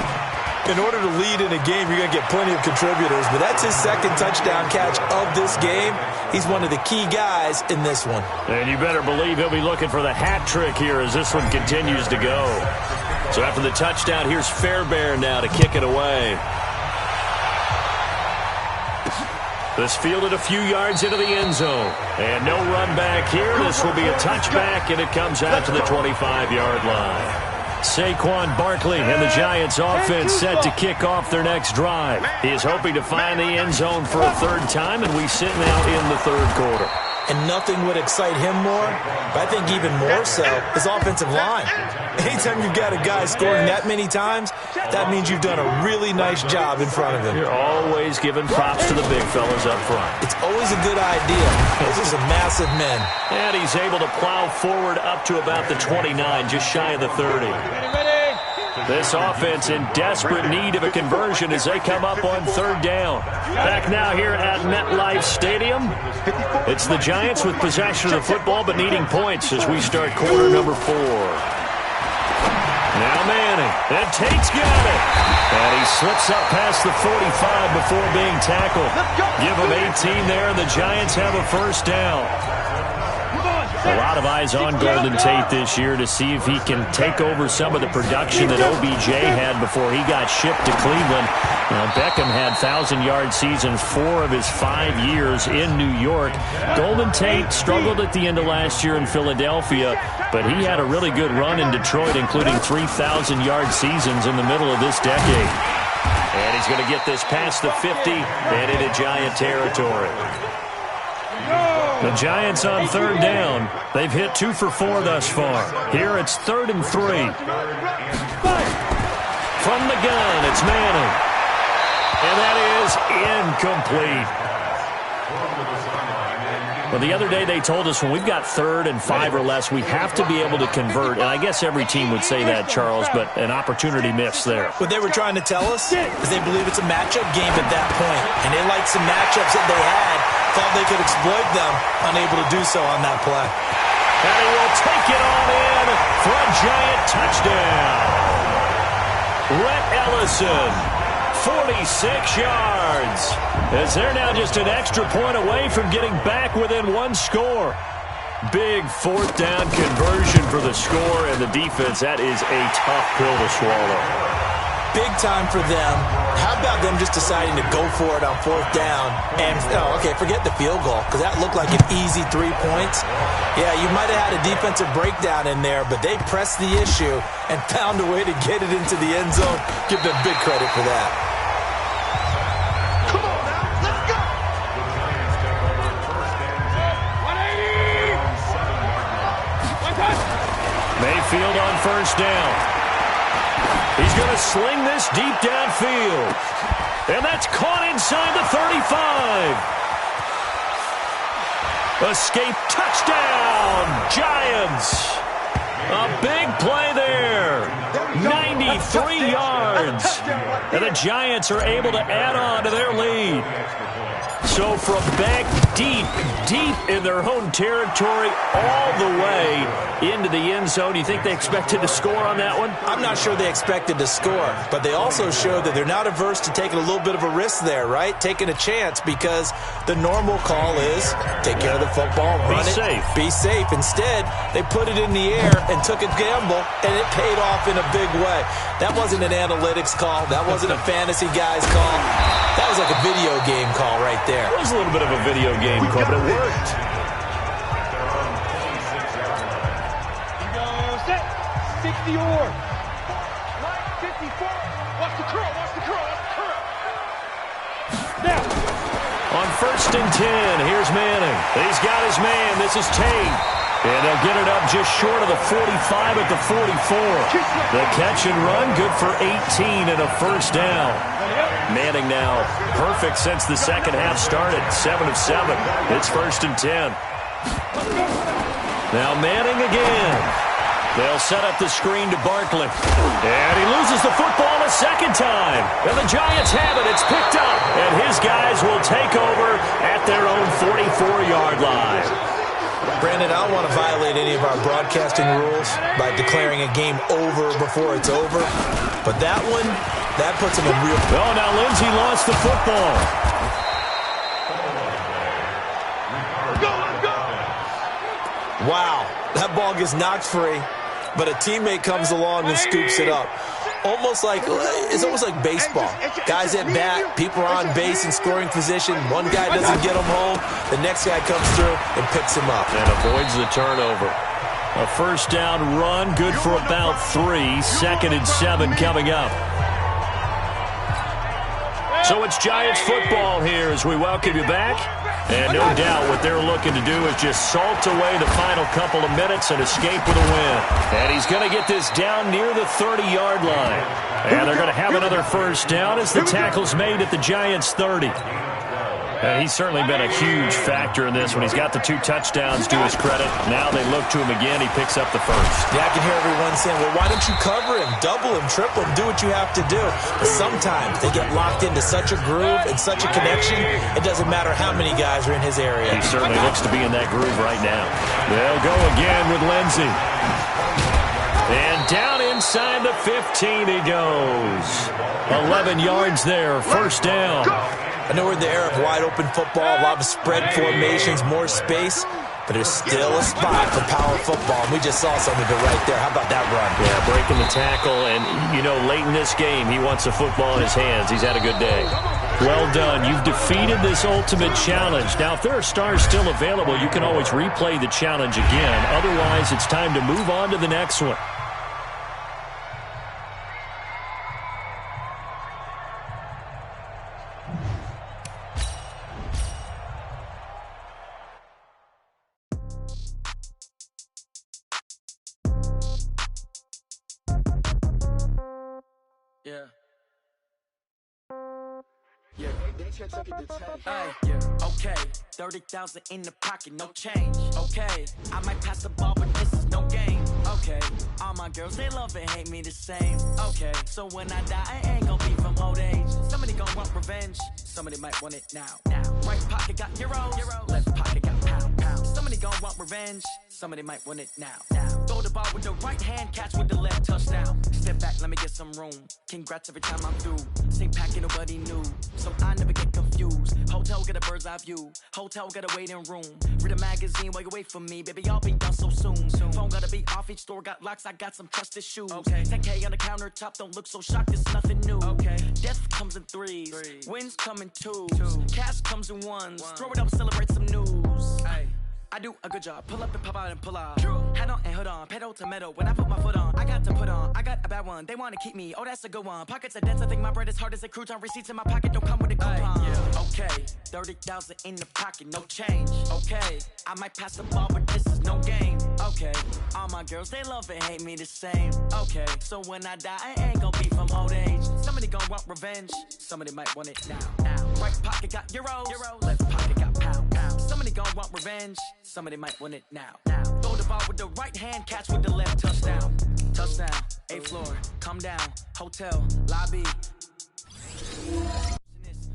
In order to lead in a game, you're going to get plenty of contributors, but that's his 2nd touchdown catch of this game. He's one of the key guys in this one. And you better believe he'll be looking for the hat trick here as this one continues to go. So after the touchdown, here's Fairbairn now to kick it away. This fielded a few yards into the end zone. And no run back here. This will be a touchback, and it comes out to the 25-yard line. Saquon Barkley and the Giants offense set to kick off their next drive. He is hoping to find the end zone for a 3rd time, and we sit now in the 3rd quarter. And nothing would excite him more, but I think even more so, his offensive line. Anytime you've got a guy scoring that many times, that means you've done a really nice job in front of him. You're always giving props to the big fellas up front. It's always a good idea. Those are some massive men. And he's able to plow forward up to about the 29, just shy of the 30. This offense in desperate need of a conversion as they come up on 3rd down. Back now here at MetLife Stadium. It's the Giants with possession of the football but needing points as we start quarter number 4. Now Manning. And Tate's got it. And he slips up past the 45 before being tackled. Give him 18 there, and the Giants have a 1st down. A lot of eyes on Golden Tate this year to see if he can take over some of the production that OBJ had before he got shipped to Cleveland. Now, Beckham had 1,000-yard seasons 4 of his 5 years in New York. Golden Tate struggled at the end of last year in Philadelphia, but he had a really good run in Detroit, including 3,000-yard seasons in the middle of this decade. And he's going to get this past the 50 and into Giant territory. The Giants on 3rd down. They've hit 2 for 4 thus far. Here it's 3rd and 3. From the gun, it's Manning. And that is incomplete. Well, the other day they told us when we've got 3rd and 5 or less, we have to be able to convert. And I guess every team would say that, Charles, but an opportunity missed there. What they were trying to tell us is they believe it's a matchup game at that point. And they liked some matchups that they had, thought they could exploit them, unable to do so on that play. And he will take it on in for a giant touchdown. Rhett Ellison, 46 yards. As they're now just an extra point away from getting back within 1 score. Big 4th down conversion for the score, and the defense, that is a tough pill to swallow. Big time for them. How about them just deciding to go for it on 4th down? And, okay, forget the field goal, because that looked like an easy 3 points. Yeah, you might have had a defensive breakdown in there, but they pressed the issue and found a way to get it into the end zone. Give them big credit for that. Come on now, let's go! Mayfield on 1st down. He's going to sling this deep downfield. And that's caught inside the 35. Escape, touchdown, Giants. A big play there. 93 yards. And the Giants are able to add on to their lead. So from back deep in their own territory all the way into the end zone, you think they expected to score on that one? I'm not sure they expected to score, but they also showed that they're not averse to taking a little bit of a risk there, right? Taking a chance, because the normal call is take care of the football, run it, be safe. Instead, they put it in the air and took a gamble, and it paid off in a big way. That wasn't an analytics call. That wasn't a fantasy guy's call. That was like a video game call right there. It was a little bit of a video game call, but it worked. You go set. 60 or. Right, 54. Watch the curl. Now. On 1st and 10, here's Manning. He's got his man. This is Tate. And they'll get it up just short of the 45 at the 44. The catch and run, good for 18 and a first down. Manning now perfect since the second half started. 7 of 7. It's 1st and 10. Now Manning again. They'll set up the screen to Barkley. And he loses the football a second time. And the Giants have it. It's picked up. And his guys will take over at their own 44-yard line. Brandon, I don't want to violate any of our broadcasting rules by declaring a game over before it's over. But that one, that puts him in real... Oh, now Lindsey lost the football. Wow, that ball gets knocked free, but a teammate comes along and scoops it up. It's almost like baseball. Guys at bat, people are on base in scoring position. One guy doesn't get him home. The next guy comes through and picks him up. And avoids the turnover. A first down run, good for about 3. 2nd and 7 coming up. So it's Giants football here as we welcome you back. And no doubt what they're looking to do is just salt away the final couple of minutes and escape with a win. And he's going to get this down near the 30-yard line. And they're going to have another first down as the tackle's made at the Giants' 30. And he's certainly been a huge factor in this one. He's got the 2 touchdowns to his credit. Now they look to him again. He picks up the first. Yeah, I can hear everyone saying, well, why don't you cover him, double him, triple him, do what you have to do. But sometimes they get locked into such a groove and such a connection, it doesn't matter how many guys are in his area. He certainly looks to be in that groove right now. They'll go again with Lindsey. And down inside the 15 he goes. 11 yards there, first down. I know we're in the era of wide-open football, a lot of spread formations, more space, but there's still a spot for power football. And we just saw some of it right there. How about that run? Yeah, breaking the tackle, and, late in this game, he wants the football in his hands. He's had a good day. Well done. You've defeated this ultimate challenge. Now, if there are stars still available, you can always replay the challenge again. Otherwise, it's time to move on to the next one. Okay, 30,000 in the pocket, no change. Okay, I might pass the ball, but this is no game. Okay, all my girls, they love and hate me the same. Okay, so when I die, I ain't gonna be from old age. Somebody gonna want revenge, somebody might want it now. Right pocket got euros, left pocket got pound. Somebody gonna want revenge, somebody might want it now. Throw the ball with the right hand, catch with the left, touchdown. Step back, let me get some room. Congrats every time I'm through. Same packet, nobody knew, so I never get confused. Hotel get a bird's eye view. Hotel got a waiting room. Read a magazine while you wait for me, baby. I'll be done so soon. Phone gotta be off. Each store got locks. I got some trusted shoes. Okay. 10K on the countertop. Don't look so shocked. It's nothing new. Okay. Death comes in threes. Wins come in twos. Cash comes in ones. Throw it up, celebrate some news. Ay. I do a good job. Pull up and pop out and pull out. Hat on and hood on. Pedal to metal. When I put my foot on, I got to put on. I got a bad one. They want to keep me. Oh, that's a good one. Pockets are dense. I think my bread is hard as a crouton. Receipts in my pocket don't come with a coupon. Okay. 30,000 in the pocket. No change. Okay. I might pass the ball, but this is no game. Okay. All my girls, they love and hate me the same. Okay. So when I die, I ain't gonna be from old age. Somebody gonna want revenge. Somebody might want it now. Right pocket got euros. Left pocket got pound. Somebody gon' want revenge. Somebody might want it now. Throw the ball with the right hand, catch with the left. Touchdown. Touchdown. 8th floor. Come down. Hotel. Lobby.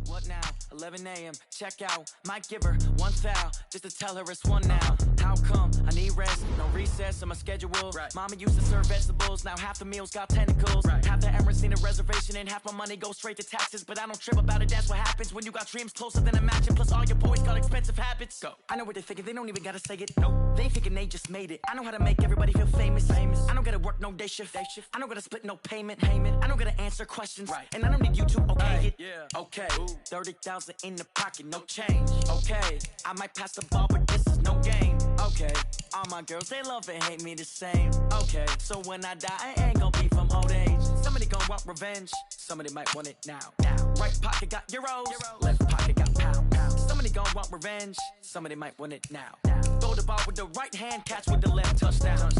What now? 11 a.m. Check out. Might give her one foul just to tell her it's one now. How come? I need rest. No recess in my schedule. Right. Mama used to serve vegetables. Now half the meals got tentacles. Right. Half the Emirates need a reservation and half my money goes straight to taxes. But I don't trip about it. That's what happens when you got dreams closer than a match. And plus all your boys got expensive habits. Go. I know what they're thinking. They don't even gotta say it. Nope. They thinking they just made it. I know how to make everybody feel famous. I don't gotta work no day shift. I don't gotta split no payment. I don't gotta answer questions. Right. And I don't need you to okay it. Yeah. Okay. 30,000 in the pocket, no change. Okay, I might pass the ball, but this is no game. Okay, all my girls, they love and hate me the same. Okay, so when I die, I ain't gon' be from old age. Somebody gon' want revenge. Somebody might want it now. Right pocket got euros. Left pocket got pound. Somebody gon' want revenge. Somebody might want it now. Throw the ball with the right hand, catch with the left. Touchdown.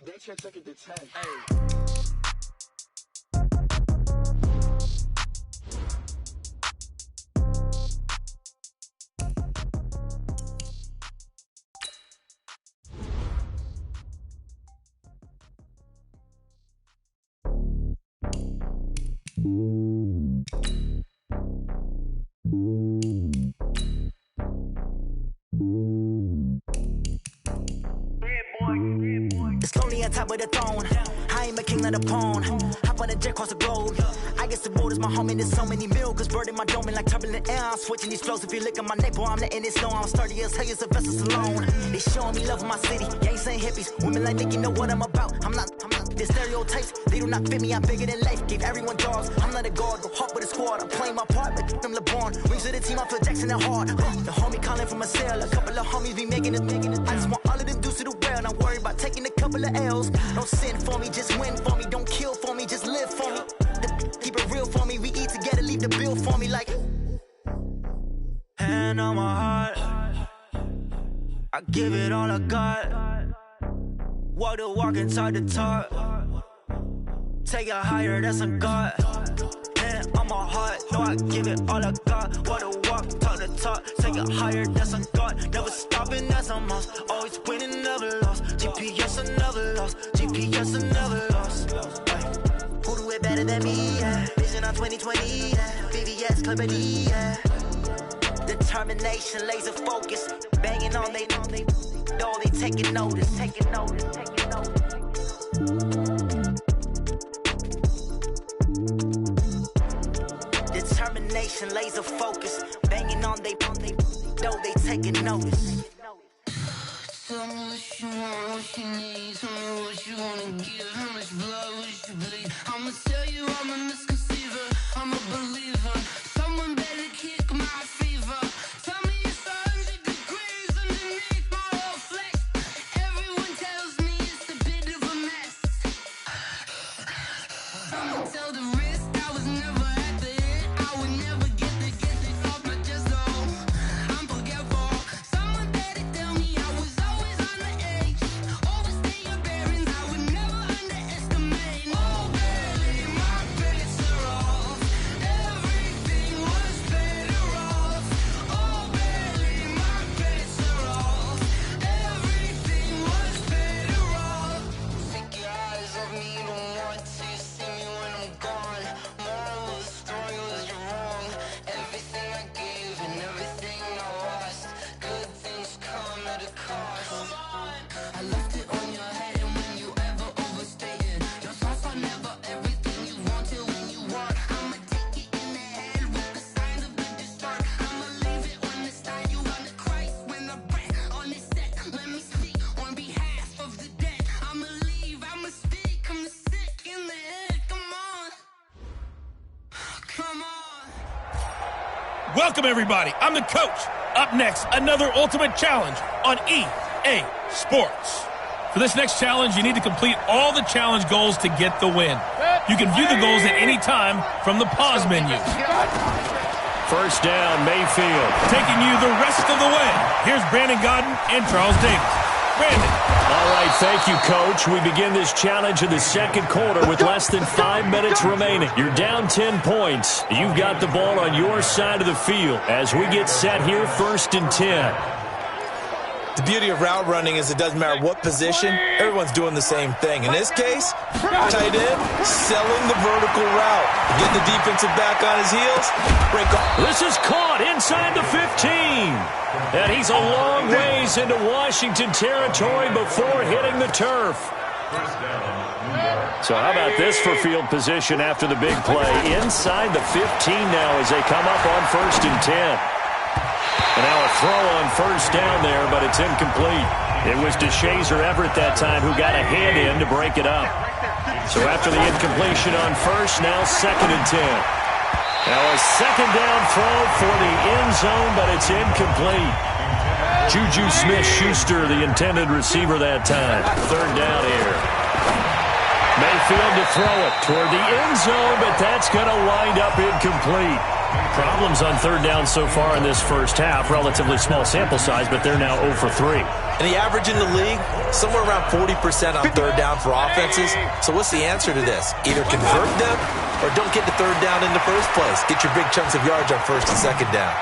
They can't take it to 10. Hey. It's lonely on top of the throne. I ain't a king of the pawn. Hop on a jet across the globe. I guess the road is my home and there's so many milk. Bird in my dome and like turbulent air. I'm switching these flows. If you look at my neck, boy, I'm letting it slow. I'm sturdy as hell as a vessel alone. They showing me love in my city. Gangsta hippies. Women like Nick, you know what I'm about. I'm not. The stereotypes, they do not fit me. I'm bigger than life. Gave everyone dogs. I'm not a guard. Go hard with a squad. I'm playing my part, but I'm LeBron. Wings of the team, I feel Jackson and hard. The homie calling from a cell. A couple of homies be making it. I just want all of them dudes to the well. Not worry about taking a couple of L's. Don't sin for me, just win for me. Don't kill for me, just live for me. Keep it real for me. We eat together, leave the bill for me like. Hand on my heart, I give it all I got. Walk the walk and talk the talk. Take it higher, that's a God. Hand on my heart, no, I give it all I got. Walk the walk, talk the talk. Take it higher, that's a God. Never stopping, that's a must. Always winning, never lost. GPS, I never lost. GPS, I never lost. Who do it better than me? Yeah. Vision on 2020. Yeah. VVS, Clarity. Yeah. Determination, laser focus. Banging on they know they taking notice. Taking notice. Taking notice. Determination, laser focus. Banging on they know they taking notice. Tell me what you want, what you need. Tell me what you wanna give. How much blood would you bleed? I'ma tell you I'm a misconceiver. I'm a believer. Someone better kick my fever. Tell me it's 100 degrees underneath my whole flesh. Everyone tells me it's a bit of a mess. I'ma tell the risk I was never at the end. I would never get this off my chest though. I'm forgetful. Someone better tell me I was always on the edge. Overstay your bearings, I would never underestimate. Oh baby, my credits are off. Everything was better off. Oh baby, my credits are off. Everything was better off. Take your eyes off me, don't want to see me when I'm gone. Moral of the story was you're wrong. Everything I gave and everything I lost. Good things come at a cost. I left it on your head, and when you ever overstay it, your thoughts are never everything you wanted when you want. I'ma take it in the head with the signs of the distort. I'ma leave it on the side. You on the Christ when the breath on the set. Let me speak on behalf of the dead. I'ma leave, I'ma speak. I'm the sick in the head. Come on, come on. Welcome, everybody. I'm the coach. Up next, another Ultimate Challenge on EA Sports. For this next challenge, you need to complete all the challenge goals to get the win. You can view the goals at any time from the pause menu. First down, Mayfield. Taking you the rest of the way, here's Brandon Godden and Charles Davis. Brandon. All All right, thank you, Coach. We begin this challenge in the second quarter with less than 5 minutes remaining. You're down 10 points. You've got the ball on your side of the field as we get set here, 1st and 10. The beauty of route running is it doesn't matter what position, everyone's doing the same thing. In this case, tight end selling the vertical route. Get the defensive back on his heels. Break off. This is caught inside the 15. And he's a long ways into Washington territory before hitting the turf. So how about this for field position after the big play? Inside the 15 now as they come up on 1st and 10. And now a throw on 1st down there, but it's incomplete. It was DeShazer Everett that time who got a hand in to break it up. So after the incompletion on 1st, now 2nd and 10. Now a 2nd down throw for the end zone, but it's incomplete. Juju Smith-Schuster, the intended receiver that time. 3rd down here. Mayfield to throw it toward the end zone, but that's going to wind up incomplete. Problems on 3rd down so far in this first half. Relatively small sample size, but they're now 0 for 3. And the average in the league, somewhere around 40% on 3rd down for offenses. So what's the answer to this? Either convert them or don't get to 3rd down in the first place. Get your big chunks of yards on 1st and 2nd down.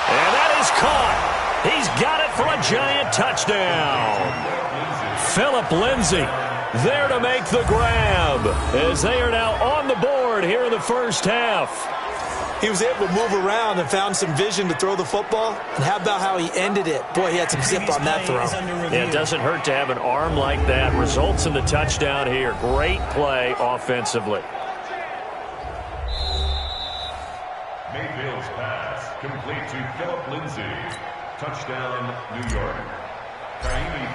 And that is caught. He's got it for a giant touchdown. Phillip Lindsay there to make the grab as they are now on the board here in the first half. He was able to move around and found some vision to throw the football. And how about how he ended it? Boy, he had some zip on that throw. Yeah, it doesn't hurt to have an arm like that. Results in the touchdown here. Great play offensively. Mayfield's pass complete to Phillip Lindsay. Touchdown, New York.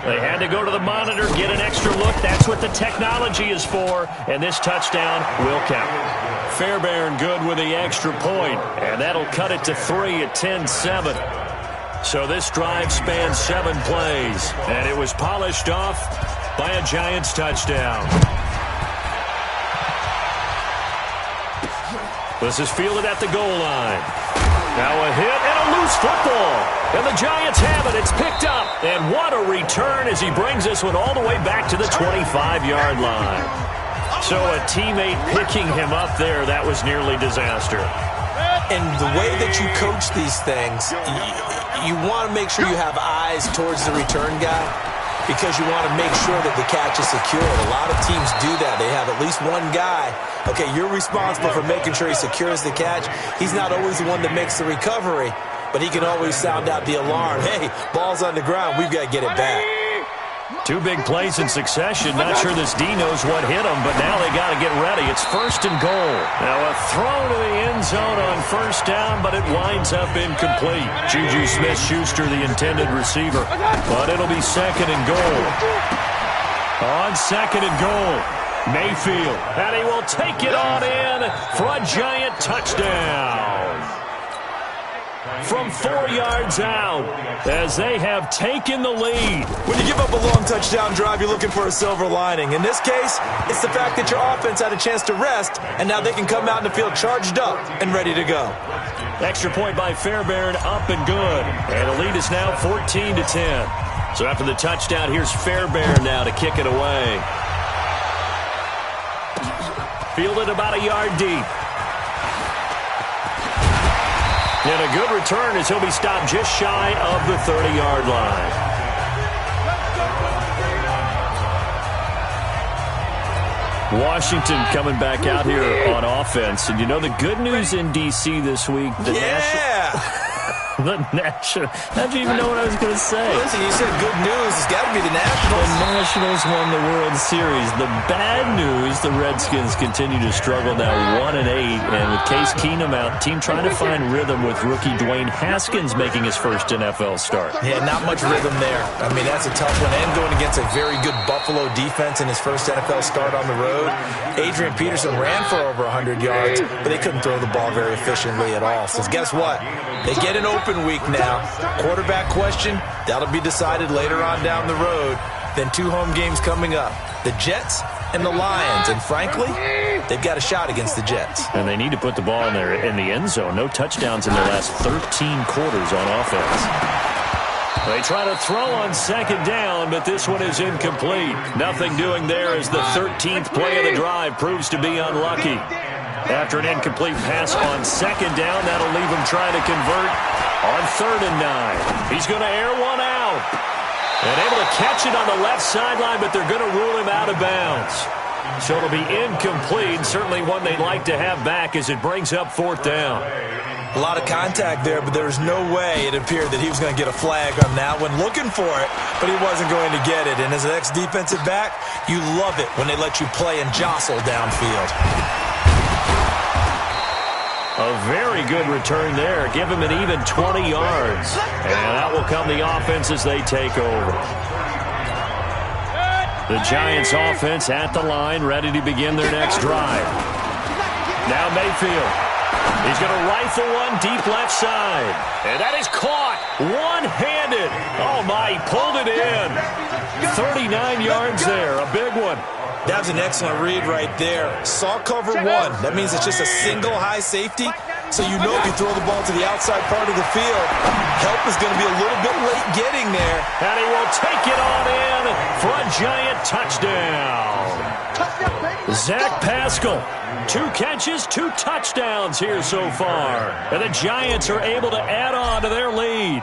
They had to go to the monitor, get an extra look. That's what the technology is for. And this touchdown will count. Fairbairn good with the extra point. And that'll cut it to 3 at 10-7. So this drive spans 7 plays. And it was polished off by a Giants touchdown. This is fielded at the goal line. Now a hit and a loose football. And the Giants have it. It's picked up. And what a return as he brings this one all the way back to the 25-yard line. So a teammate picking him up there, that was nearly disaster. And the way that you coach these things, you want to make sure you have eyes towards the return guy because you want to make sure that the catch is secured. A lot of teams do that. They have at least one guy. Okay, you're responsible for making sure he secures the catch. He's not always the one that makes the recovery, but he can always sound out the alarm. Hey, ball's on the ground. We've got to get it back. 2 big plays in succession. Not sure this D knows what hit him, but now they got to get ready. It's 1st and goal. Now a throw to the end zone on 1st down, but it winds up incomplete. Juju Smith-Schuster, the intended receiver, but it'll be 2nd and goal. On 2nd and goal, Mayfield, and he will take it on in for a giant touchdown. From 4 yards out as they have taken the lead. When you give up a long touchdown drive, you're looking for a silver lining. In this case, it's the fact that your offense had a chance to rest, and now they can come out in the field charged up and ready to go. Extra point by Fairbairn, up and good. And the lead is now 14-10. So after the touchdown, here's Fairbairn now to kick it away. Fielded about a yard deep. And a good return as he'll be stopped just shy of the 30-yard line. Washington coming back out here on offense. And you know the good news in D.C. this week, the National. How'd you even know what I was going to say? Listen, you said good news. It's got to be the Nationals. The Nationals won the World Series. The bad news, the Redskins continue to struggle now 1-8. And with Case Keenum out, team trying to find rhythm with rookie Dwayne Haskins making his first NFL start. Yeah, not much rhythm there. I mean, that's a tough one. And going against a very good Buffalo defense in his first NFL start on the road. Adrian Peterson ran for over 100 yards, but they couldn't throw the ball very efficiently at all. So guess what? They get an open week now. Quarterback question, that'll be decided later on down the road. Then 2 home games coming up. The Jets and the Lions. And frankly, they've got a shot against the Jets. And they need to put the ball in the end zone. No touchdowns in their last 13 quarters on offense. They try to throw on second down, but this one is incomplete. Nothing doing there as the 13th play of the drive proves to be unlucky. After an incomplete pass on second down, that'll leave him trying to convert on 3rd and 9. He's going to air one out. And able to catch it on the left sideline, but they're going to rule him out of bounds. So it'll be incomplete, certainly one they'd like to have back as it brings up 4th down. A lot of contact there, but there was no way it appeared that he was going to get a flag on that one. Looking for it, but he wasn't going to get it. And as an ex-defensive back, you love it when they let you play and jostle downfield. A very good return there. Give him an even 20 yards. And that will come the offense as they take over. The Giants offense at the line, ready to begin their next drive. Now Mayfield. He's going to rifle one deep left side. And that is caught one-handed. Oh, my, he pulled it in. 39 yards there, a big one. That was an excellent read right there. Saw cover one. That means it's just a single high safety. So you know if you throw the ball to the outside part of the field, help is going to be a little bit late getting there. And he will take it on in for a Giant touchdown. Zach Pascal, 2 catches, 2 touchdowns here so far. And the Giants are able to add on to their lead.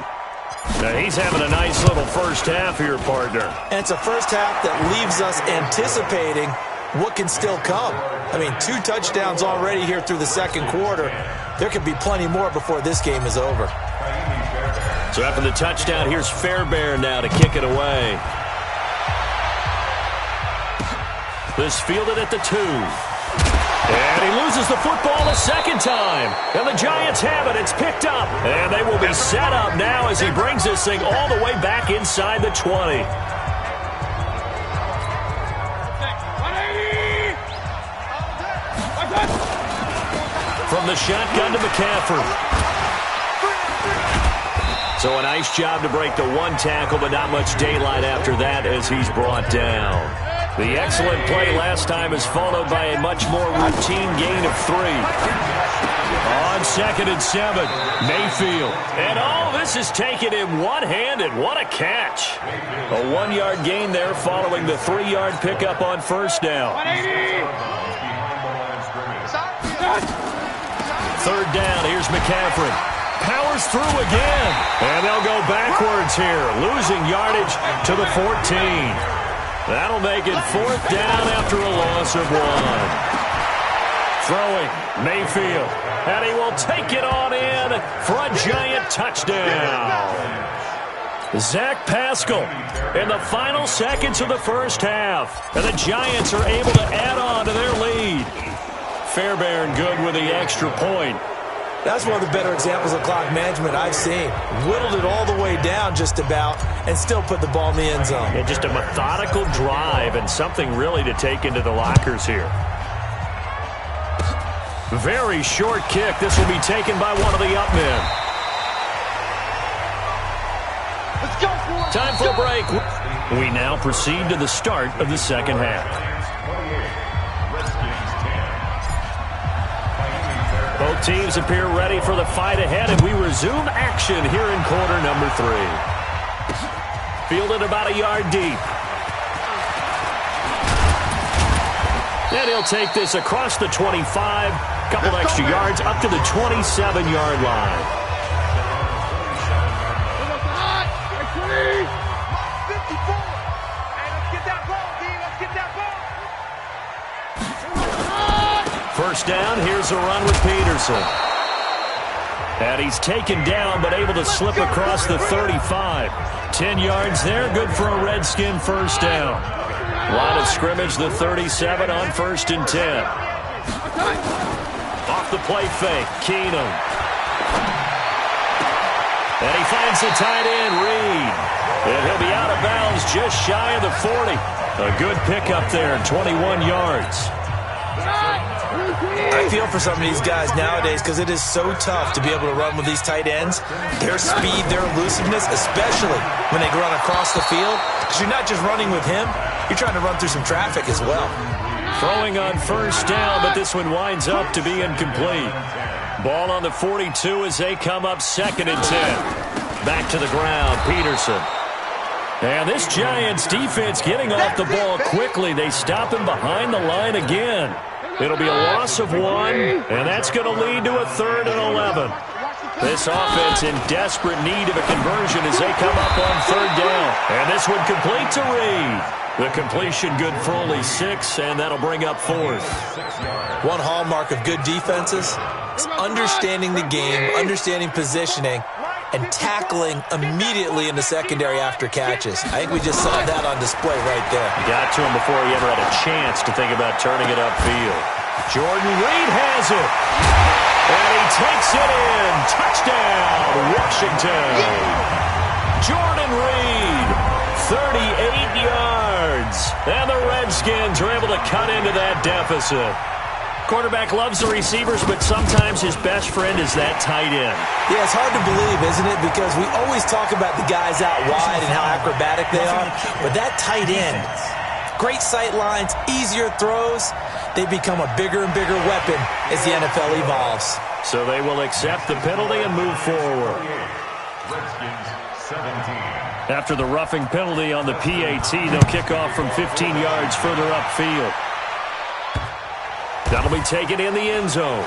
Now he's having a nice little first half here, partner. And it's a first half that leaves us anticipating what can still come. I mean, 2 touchdowns already here through the second quarter. There could be plenty more before this game is over. So after the touchdown, here's Fairbairn now to kick it away. This fielded at the 2. And he loses the football a second time. And the Giants have it. It's picked up. And they will be set up now as he brings this thing all the way back inside the 20. From the shotgun to McCaffrey. So a nice job to break the 1 tackle, but not much daylight after that as he's brought down. The excellent play last time is followed by a much more routine gain of 3. On 2nd and 7, Mayfield. And this is taken him one-handed. What a catch. A 1-yard gain there following the 3-yard pickup on first down. 3rd down, here's McCaffrey. Powers through again. And they'll go backwards here, losing yardage to the 14. That'll make it 4th down after a loss of 1. Throwing, Mayfield. And he will take it on in for a Giant touchdown. Zach Pascal in the final seconds of the first half. And the Giants are able to add on to their lead. Fairbairn good with the extra point. That's one of the better examples of clock management I've seen. Whittled it all the way down just about and still put the ball in the end zone. And just a methodical drive and something really to take into the lockers here. Very short kick. This will be taken by one of the up men. Let's go, boys. Time for a break. We now proceed to the start of the second half. Both teams appear ready for the fight ahead, and we resume action here in quarter number 3. Fielded about a yard deep. And he'll take this across the 25, couple extra yards up to the 27-yard line. 54. Hey, let's get that ball, D. Let's get that ball. First down, here's a run with Peterson. And he's taken down, but able to slip across the 35. 10 yards there, good for a Redskin first down. Line of scrimmage, the 37 on 1st and 10. Off the play fake, Keenum. And he finds the tight end, Reed. And he'll be out of bounds just shy of the 40. A good pickup there, 21 yards. I feel for some of these guys nowadays because it is so tough to be able to run with these tight ends. Their speed, their elusiveness, especially when they run across the field. Because you're not just running with him, you're trying to run through some traffic as well. Throwing on first down, but this one winds up to be incomplete. Ball on the 42 as they come up 2nd and 10. Back to the ground, Peterson. And this Giants defense getting off the ball quickly. They stop him behind the line again. It'll be a loss of 1, and that's going to lead to a 3rd and 11. This offense in desperate need of a conversion as they come up on 3rd down. And this one complete to Reed. The completion good for only 6, and that'll bring up 4th. One hallmark of good defenses is understanding the game, understanding positioning, and tackling immediately in the secondary after catches. I think we just saw that on display right there. Got to him before he ever had a chance to think about turning it upfield. Jordan Reed has it. And he takes it in. Touchdown, Washington. Jordan Reed, 38 yards. And the Redskins are able to cut into that deficit. Quarterback loves the receivers, but sometimes his best friend is that tight end. Yeah, it's hard to believe, isn't it? Because we always talk about the guys out wide and how acrobatic they are. But that tight end, great sight lines, easier throws, they become a bigger and bigger weapon as the NFL evolves. So they will accept the penalty and move forward. Redskins 17. After the roughing penalty on the PAT, they'll kick off from 15 yards further upfield. That'll be taken in the end zone.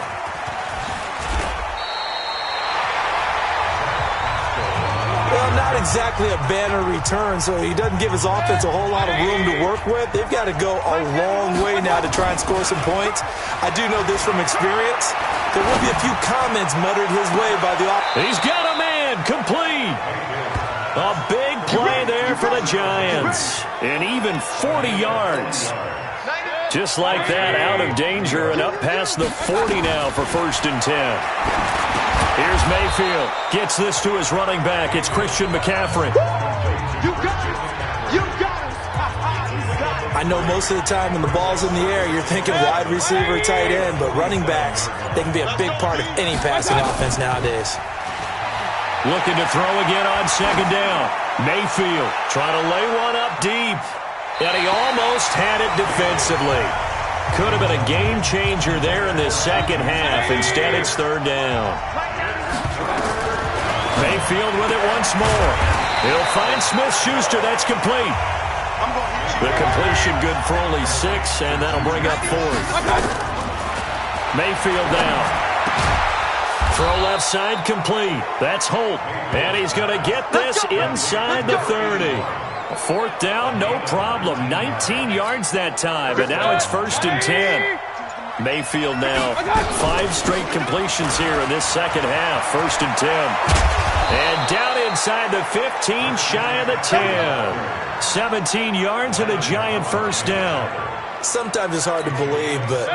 Well, not exactly a banner return, so he doesn't give his offense a whole lot of room to work with. They've got to go a long way now to try and score some points. I do know this from experience. There will be a few comments muttered his way by the offense. He's got a man complete. A big play there for the Giants. And even 40 yards. Just like that, out of danger and up past the 40 now for 1st and 10. Here's Mayfield. Gets this to his running back. It's Christian McCaffrey. You got it. You got it. I know most of the time when the ball's in the air, you're thinking wide receiver, tight end, but running backs, they can be a big part of any passing offense nowadays. Looking to throw again on 2nd down. Mayfield trying to lay one up deep. And he almost had it defensively. Could have been a game changer there in this second half. Instead, it's 3rd down. Mayfield with it once more. He'll find Smith-Schuster. That's complete. The completion good for only 6, and that'll bring up 4th. Mayfield down. Throw left side complete. That's Holt. And he's going to get this inside the 30. 4th down, no problem. 19 yards that time, and now it's 1st and 10. Mayfield now 5 straight completions here in this second half. 1st and 10. And down inside the 15, shy of the 10. 17 yards and a Giant 1st down. Sometimes it's hard to believe, but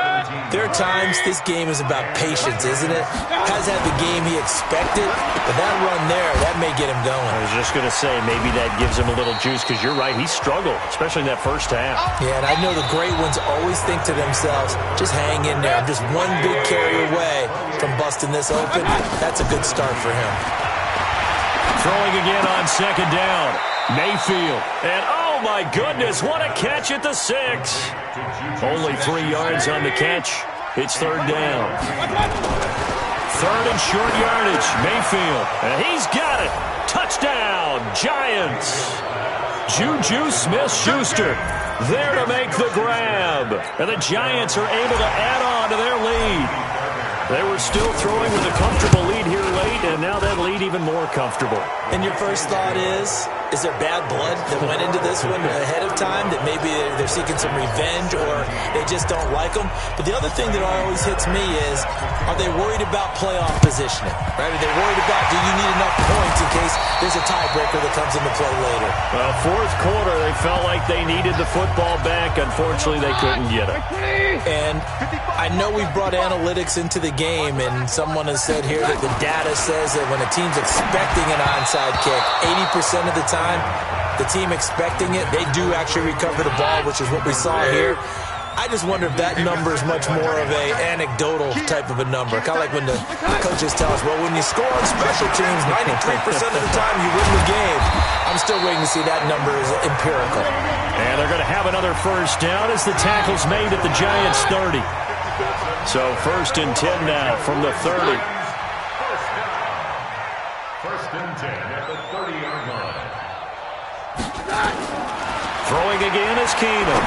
there are times this game is about patience, isn't it? Has had the game he expected, but that run there, that may get him going. I was just going to say, maybe that gives him a little juice, because you're right, he struggled, especially in that first half. Yeah, and I know the great ones always think to themselves, just hang in there. I'm just one big carry away from busting this open. That's a good start for him. Throwing again on 2nd down. Mayfield. And oh my goodness, what a catch at the 6. Only 3 yards on the catch. It's 3rd down. 3rd and short yardage. Mayfield. And he's got it. Touchdown, Giants. Juju Smith-Schuster there to make the grab. And the Giants are able to add on to their lead. They were still throwing with a comfortable lead here late, and now that lead even more comfortable. And your first thought is there bad blood that went into this one ahead of time, that maybe they're seeking some revenge or they just don't like them? But the other thing that always hits me is, are they worried about playoff positioning? Right? Are they worried about, do you need enough points in case there's a tiebreaker that comes into play later? Well, 4th quarter, they felt like they needed the football back. Unfortunately, they couldn't get it. And I know we've brought analytics into the game, and someone has said here that the data says that when a team's expecting an onside kick, 80% of the time, the team expecting it, they do actually recover the ball, which is what we saw here. I just wonder if that number is much more of a anecdotal type of a number. Kind of like when the coaches tell us, well, when you score on special teams, 93% of the time you win the game. I'm still waiting to see that number is empirical. And they're going to have another 1st down as the tackle's made at the Giants' 30. So 1st and 10 now from the 30. 1st and 10 at the Throwing again is Keenum.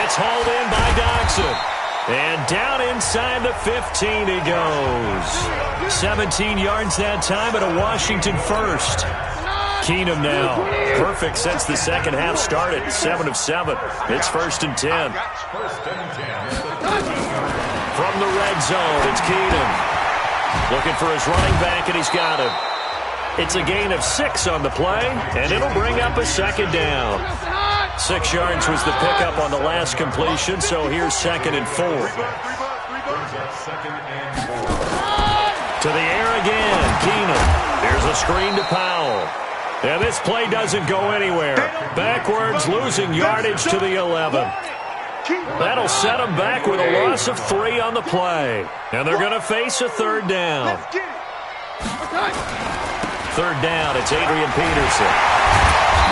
It's hauled in by Dodson. And down inside the 15 he goes. 17 yards that time at a Washington first. Keenum now. Perfect since the second half started. 7 of 7. It's 1st and 10. From the red zone, it's Keenum. Looking for his running back, and he's got him. It's a gain of 6 on the play, and it'll bring up a 2nd down. 6 yards was the pickup on the last completion, so here's 2nd and 4. To the air again, Keenum. Here's a screen to Powell. And this play doesn't go anywhere. Backwards, losing yardage to the 11. That'll set him back with a loss of 3 on the play. And they're going to face a 3rd down. 3rd down, it's Adrian Peterson.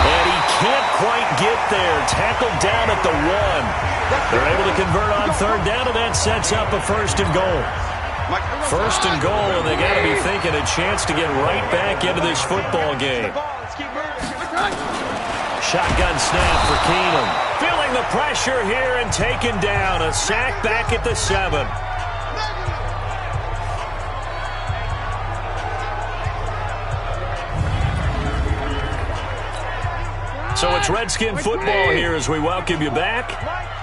And he can't quite get there. Tackled down at the 1. They're able to convert on 3rd down, and that sets up a 1st and goal. 1st and goal, and they got to be thinking a chance to get right back into this football game. Shotgun snap for Keenum. Feeling the pressure here and taken down. A sack back at the 7. So it's Redskin football here as we welcome you back.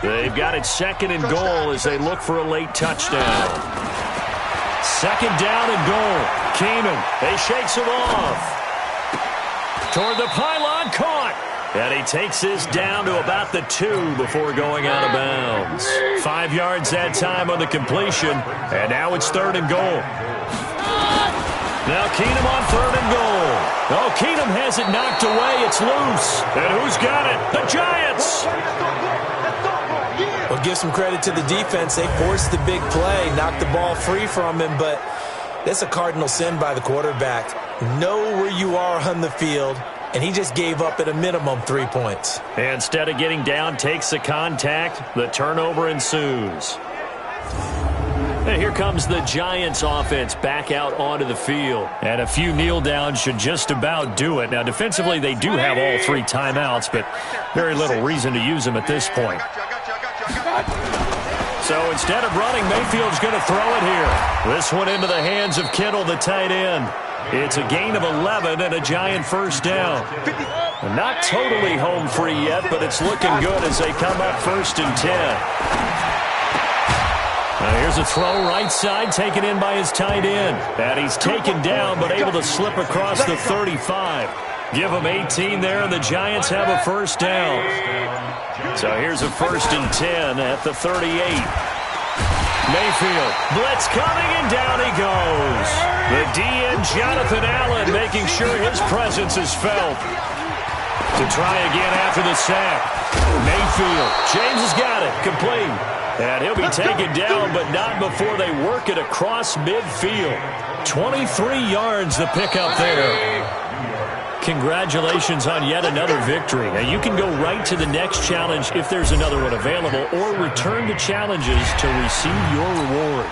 They've got it 2nd and goal as they look for a late touchdown. 2nd down and goal. Keenum, they shakes him off. Toward the pylon, caught. And he takes this down to about the 2 before going out of bounds. 5 yards that time on the completion. And now it's 3rd and goal. Now Keenum on 3rd and goal. Oh, Keenum has it knocked away. It's loose. And who's got it? The Giants. Well, give some credit to the defense. They forced the big play, knocked the ball free from him, but that's a cardinal sin by the quarterback. Know where you are on the field, and he just gave up at a minimum 3 points. And instead of getting down, takes the contact. The turnover ensues. And here comes the Giants offense back out onto the field. And a few kneel downs should just about do it. Now, defensively, they do have all 3 timeouts, but very little reason to use them at this point. So instead of running, Mayfield's going to throw it here. This one into the hands of Kittle, the tight end. It's a gain of 11 and a Giant 1st down. Not totally home free yet, but it's looking good as they come up 1st and 10. Now here's a throw right side, taken in by his tight end. And he's taken down, but able to slip across the 35. Give him 18 there, and the Giants have a 1st down. So here's a 1st and 10 at the 38. Mayfield, blitz coming, and down he goes. The DN, Jonathan Allen, making sure his presence is felt. To try again after the sack. Mayfield, James has got it, complete. And he'll be taken down, but not before they work it across midfield. 23 yards the pickup there. Congratulations on yet another victory. Now you can go right to the next challenge if there's another one available, or return to challenges to receive your reward.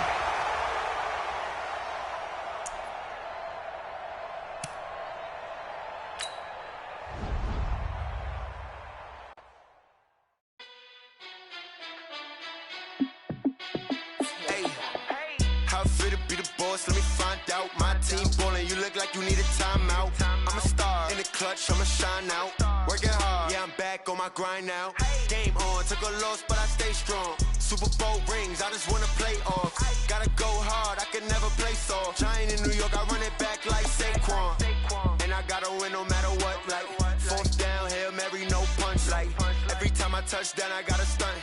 How fit to be the boss? Let me find out. My team ballin', you look like you need a timeout. I'm a star in the clutch, I'ma shine out. Working hard, yeah, I'm back on my grind now. Game on, took a loss, but I stay strong. Super Bowl rings, I just wanna play off. Gotta go hard, I can never play soft. Giant in New York, I run it back like Saquon. And I gotta win no matter what, like 4th down, Hail Mary, no punch. Like every time I touch down, I gotta stunt.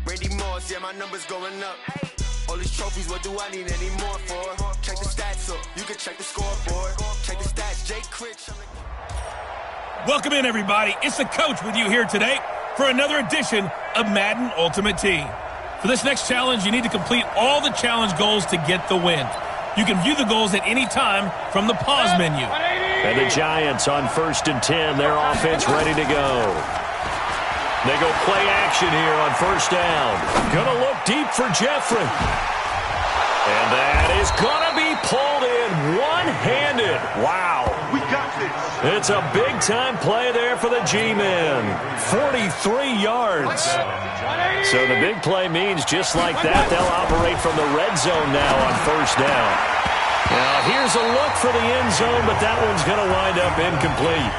Randy Moss, yeah, my numbers going up. All these trophies, what do I need any more for? Check the stats up, you can check the scoreboard. Check the stats, Jay Critch. Welcome in, everybody. It's the coach with you here today for another edition of Madden Ultimate Team. For this next challenge, you need to complete all the challenge goals to get the win. You can view the goals at any time from the pause menu. And the Giants on 1st and 10, their offense ready to go. They go play action here on 1st down. Gonna look deep for Jeffrey. And that is gonna be pulled in one-handed. Wow. We got this. It's a big-time play there for the G-men. 43 yards. So the big play means just like that, they'll operate from the red zone now on first down. Now, here's a look for the end zone, but that one's going to wind up incomplete.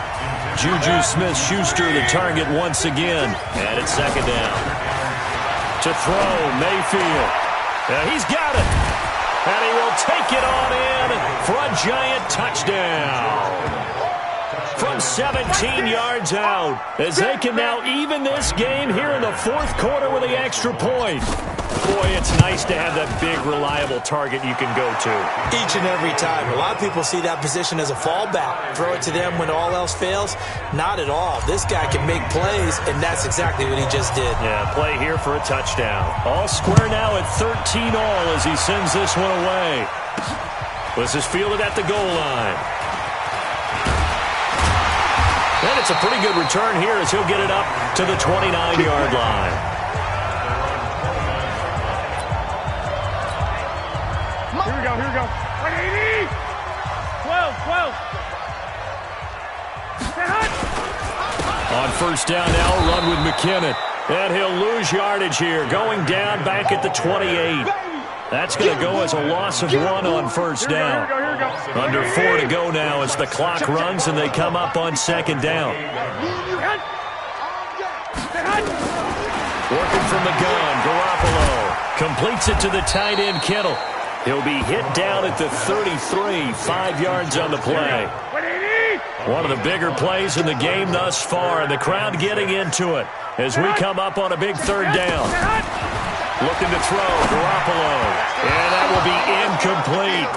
Juju Smith-Schuster the target once again. And it's second down. To throw, Mayfield. He's got it. And he will take it on in for a giant touchdown. From 17 yards out, as they can now even this game here in the fourth quarter with the extra point. Boy, it's nice to have that big, reliable target you can go to. Each and every time. A lot of people see that position as a fallback. Throw it to them when all else fails. Not at all. This guy can make plays, and that's exactly what he just did. Yeah, play here for a touchdown. All square now at 13 all as he sends this one away. This is fielded at the goal line. And it's a pretty good return here as he'll get it up to the 29-yard line. Here we go. 180! 12. On first down now, run with McKinnon. And he'll lose yardage here, going down back at the 28. That's going to go as a loss of 1 on first down. Under 4 to go now as the clock runs and they come up on second down. Working from the gun, Garoppolo completes it to the tight end, Kittle. He'll be hit down at the 33, 5 yards on the play. One of the bigger plays in the game thus far, and the crowd getting into it as we come up on a big third down. Looking to throw, Garoppolo, and that will be incomplete.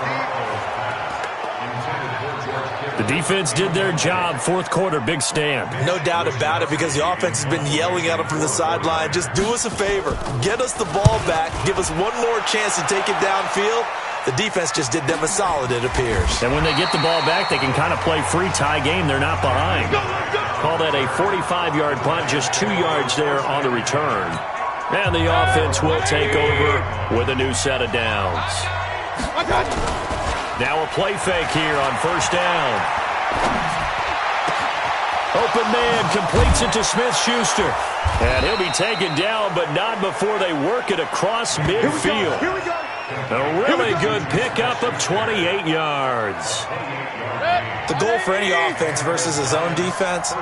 The defense did their job. Fourth quarter, big stand. No doubt about it, because the offense has been yelling at him from the sideline. Just do us a favor. Get us the ball back. Give us one more chance to take it downfield. The defense just did them a solid, it appears. And when they get the ball back, they can kind of play free tie game. They're not behind. Call that a 45-yard punt, just 2 yards there on the return. And the offense will take over with a new set of downs. Now a play fake here on first down. Open man completes it to Smith-Schuster. And he'll be taken down, but not before they work it across midfield. Here we go. A really good pickup of 28 yards. The goal for any offense versus a zone defense,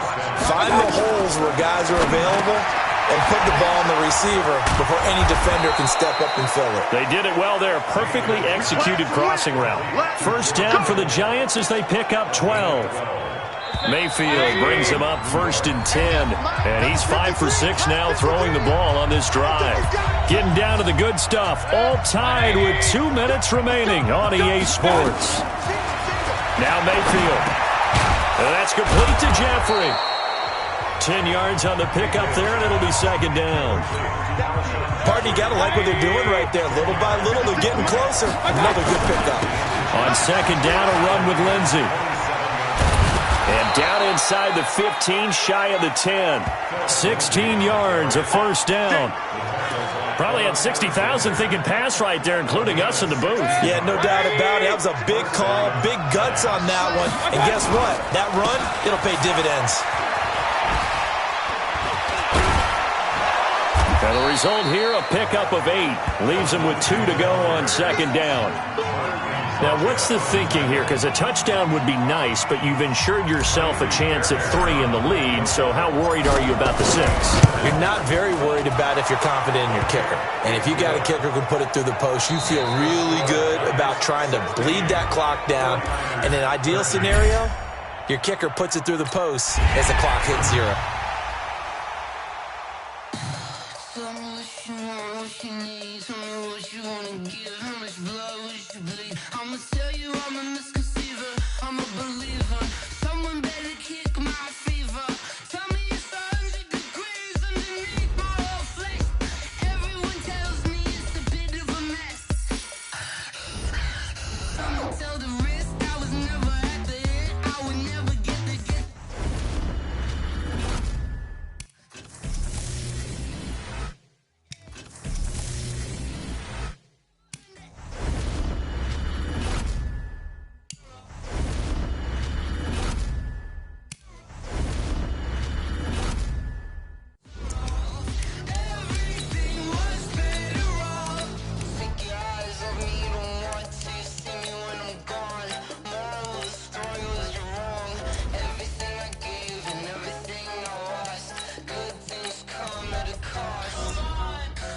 find the holes where guys are available and put the ball on the receiver before any defender can step up and fill it. They did it well there. Perfectly executed crossing route. First down for the Giants as they pick up 12. Mayfield brings him up first and 10. And he's 5 for 6 now throwing the ball on this drive. Getting down to the good stuff. All tied with 2 minutes remaining on EA Sports. Now Mayfield. And that's complete to Jeffrey. 10 yards on the pickup there, and it'll be second down. Pardon, you got to like what they're doing right there. Little by little, they're getting closer. Another good pickup. On second down, a run with Lindsey. And down inside the 15, shy of the 10. 16 yards, a first down. Probably had 60,000 thinking pass right there, including us in the booth. Yeah, no doubt about it. That was a big call, big guts on that one. And guess what? That run, it'll pay dividends. And the result here, a pickup of 8. Leaves them with 2 to go on second down. Now, what's the thinking here? Because a touchdown would be nice, but you've ensured yourself a chance at 3 in the lead, so how worried are you about the 6? You're not very worried about if you're confident in your kicker. And if you got a kicker who can put it through the post, you feel really good about trying to bleed that clock down. In an ideal scenario, your kicker puts it through the post as the clock hits 0. I'ma tell you I'm a misconceiver, I'm a believer. Someone better kick my fever. Tell me it's 100 degrees underneath my whole flesh. Everyone tells me it's a bit of a mess. Someone tell the risk I was never at the end. I would never get the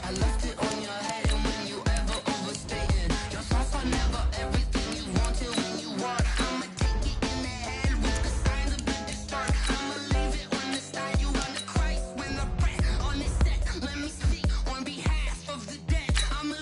I left it on your head, and when you ever overstated, your thoughts are never everything you wanted when you want. I'ma take it in the head with the signs of the distort. I'ma leave it on the side, you on the Christ when the press on the set. Let me speak on behalf of the dead. I'ma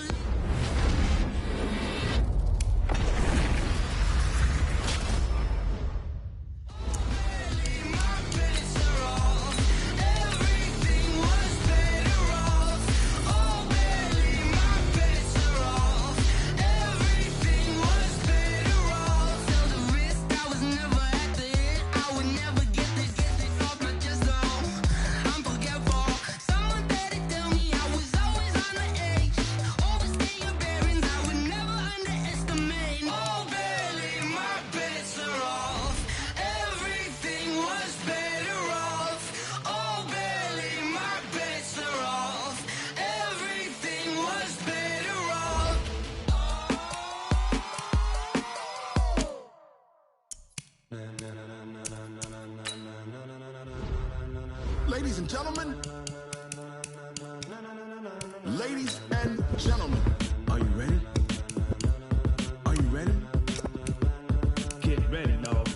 Ladies and gentlemen, ladies and gentlemen, are you ready? Are you ready? Get ready, dog.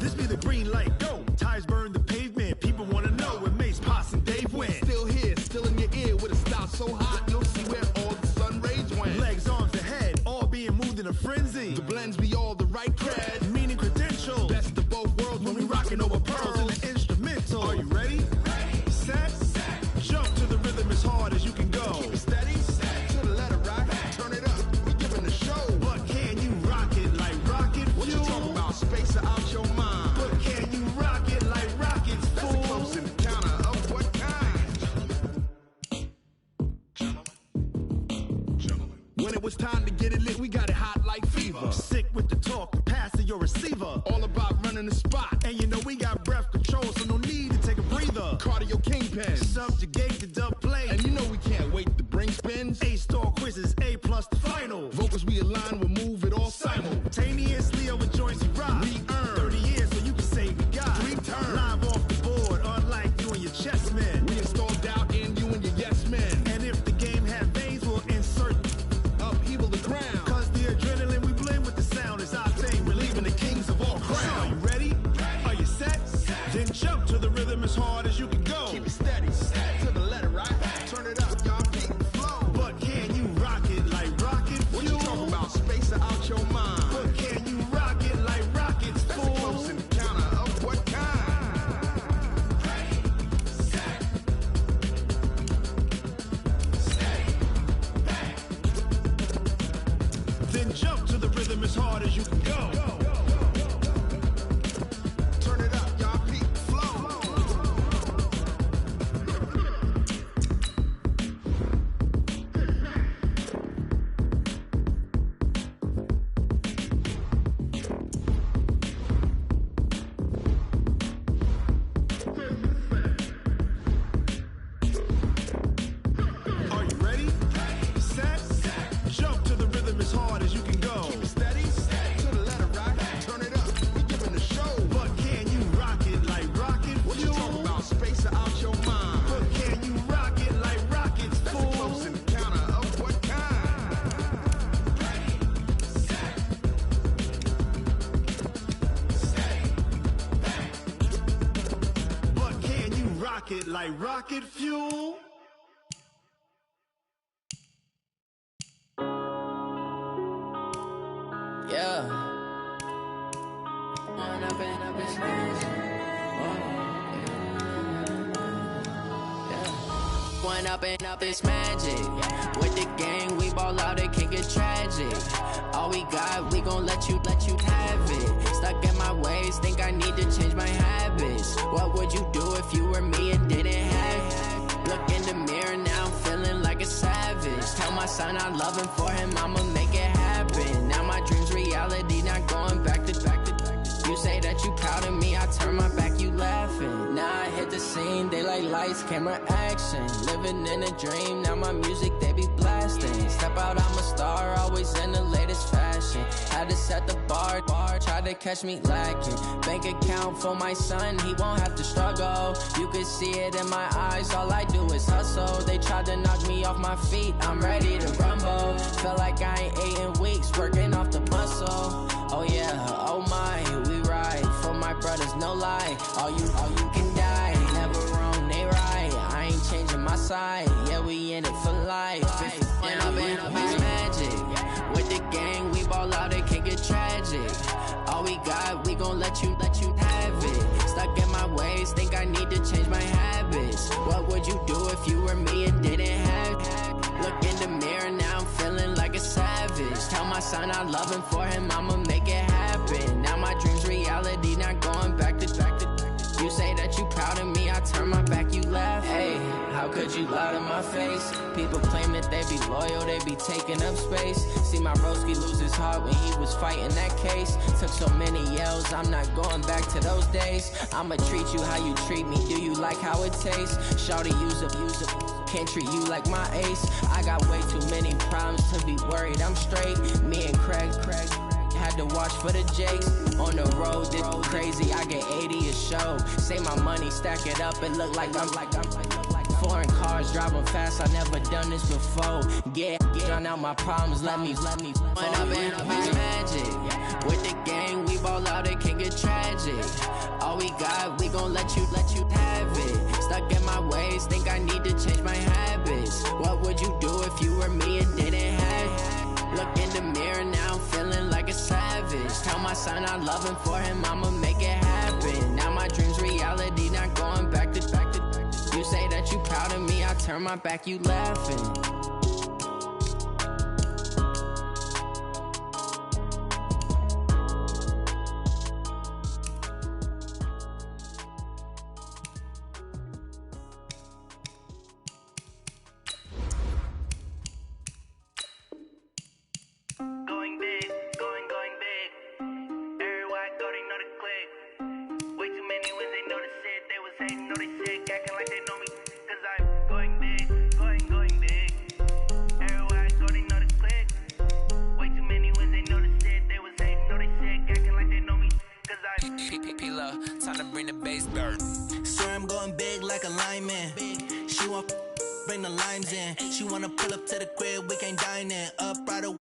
This be the green light, go. Tires burn the pavement. People wanna know where Mace, Potts, and Dave went. Still here, still in your ear with a style so hot, you'll see where all the sun rays went. Legs, arms, and head, all being moved in a frenzy. The blends be all the right cred, meaning credentials. Best of both worlds when we rockin' over pearls in the instrumental. Are you ready? Set, jump to the rhythm as hard as you can go. Keep it steady, to the letter right. Turn it up, we giving the show. But can you rock it like rocket fuel? What you talking about? Space out your mind. But can you rock it like rockets, fool? That's a close encounter of what kind? When it was time to get it lit, we got it hot like fever. Sick with the talk, the pass to your receiver. All about running the spot. And you know we got breath control, so no need to take a breather. Cardio kingpin, subjugate the dub play. And you know we can't wait to bring spins. A-star quizzes, A+ the final. Vocals we align, we'll move it all simultaneously over joints we rock. We earn 30 years, so you can say we got 3 turns. Live off the board, unlike you and your chess men. We install doubt in you and your yes men. And if the game had veins, we'll insert upheaval the ground. Cause the adrenaline we blend with the sound is our thing. Relieving the kings of all crowns. So are you ready? Are you set? Then jump to the rhythm as hard as you can go. Keep it steady, to the letter right. Turn it up, y'all keep it flow. But can you rock it like rocket fuel? What you talking about? Space out your mind. But can you rock it like rockets, fool? That's a close encounter of what kind? Then jump to the rhythm as hard as you can go. Turn it up, y'all peak flow. Are you ready? Set, jump to the rhythm as hard as you can go. Keep it steady, to the letter right. Turn it up, we giving the show. But can you rock it like rocket fuel? What you talking about? Space out your mind. But can you rock it like rockets, fool? That's a close encounter of what kind? But can you rock it like rocket fuel? Yeah. One up and up is nice. One up and up is magic. With the gang, we ball out, it can get tragic. All we got, we gon' let you have it. Stuck in my ways, think I need to change my habits. What would you do if you were me and didn't have it? Look in the mirror, now I'm feeling like a savage. Tell my son I love him, for him I'ma make it happen. Now my dream's reality, not going back to. You say that you proud of me, I turn my back, you laughing. Now I hit the the scene, they like lights, camera, action. Living in a dream, now my music they be blasting. Step out, I'm a star, always in the latest fashion. Had to set the bar, try to catch me lacking. Bank account for my son, he won't have to struggle. You can see it in my eyes, all I do is hustle. They tried to knock me off my feet, I'm ready to rumble. Feel like I ain't ate in weeks, working off the muscle. Oh yeah, oh my, we ride for my brothers, no lie. All you can die, never wrong, they right. I ain't changing my side, yeah, we in it for life. When I'm in magic, with the gang, we ball out, it can get tragic. All we got, we gon' let you have it. Stuck in my ways, think I need to change my habits. What would you do if you were me and didn't have it? Look in the mirror, now I'm feeling like a savage. Tell my son I love him, for him I'ma make it happen. Now my dream's reality, not going back to. You say that you proud of me, I turn my back, you laugh. Hey, how could you lie to my face? People claim that they be loyal, they be taking up space. See my broski lose his heart when he was fighting that case. Took so many yells, I'm not going back to those days. I'ma treat you how you treat me, do you like how it tastes? Shawty, use up, can't treat you like my ace. I got way too many problems to be worried, I'm straight. Me and Craig had to watch for the Jakes. On the road, this crazy, I get 80 a show. Say my money, stack it up, and look like I'm foreign cars, driving fast, I never done this before. Get drown out my problems, let me When I'm in magic, with the gang, we ball out, it can get tragic. All we got, we gon' let you have it. Stuck in my ways, think I need to change my habits. What would you do if you were me and didn't have it? Look in the mirror, now I'm feeling like a savage. Tell my son I love him, for him I'ma make it happen. Now my dream's reality, not going back to. You say that you proud of me, I turn my back, you laughing. Time to bring the bass bird. Swear I'm going big like a lineman. She want bring the limes in. She wanna pull up to the crib, we can't dine in. Up right away.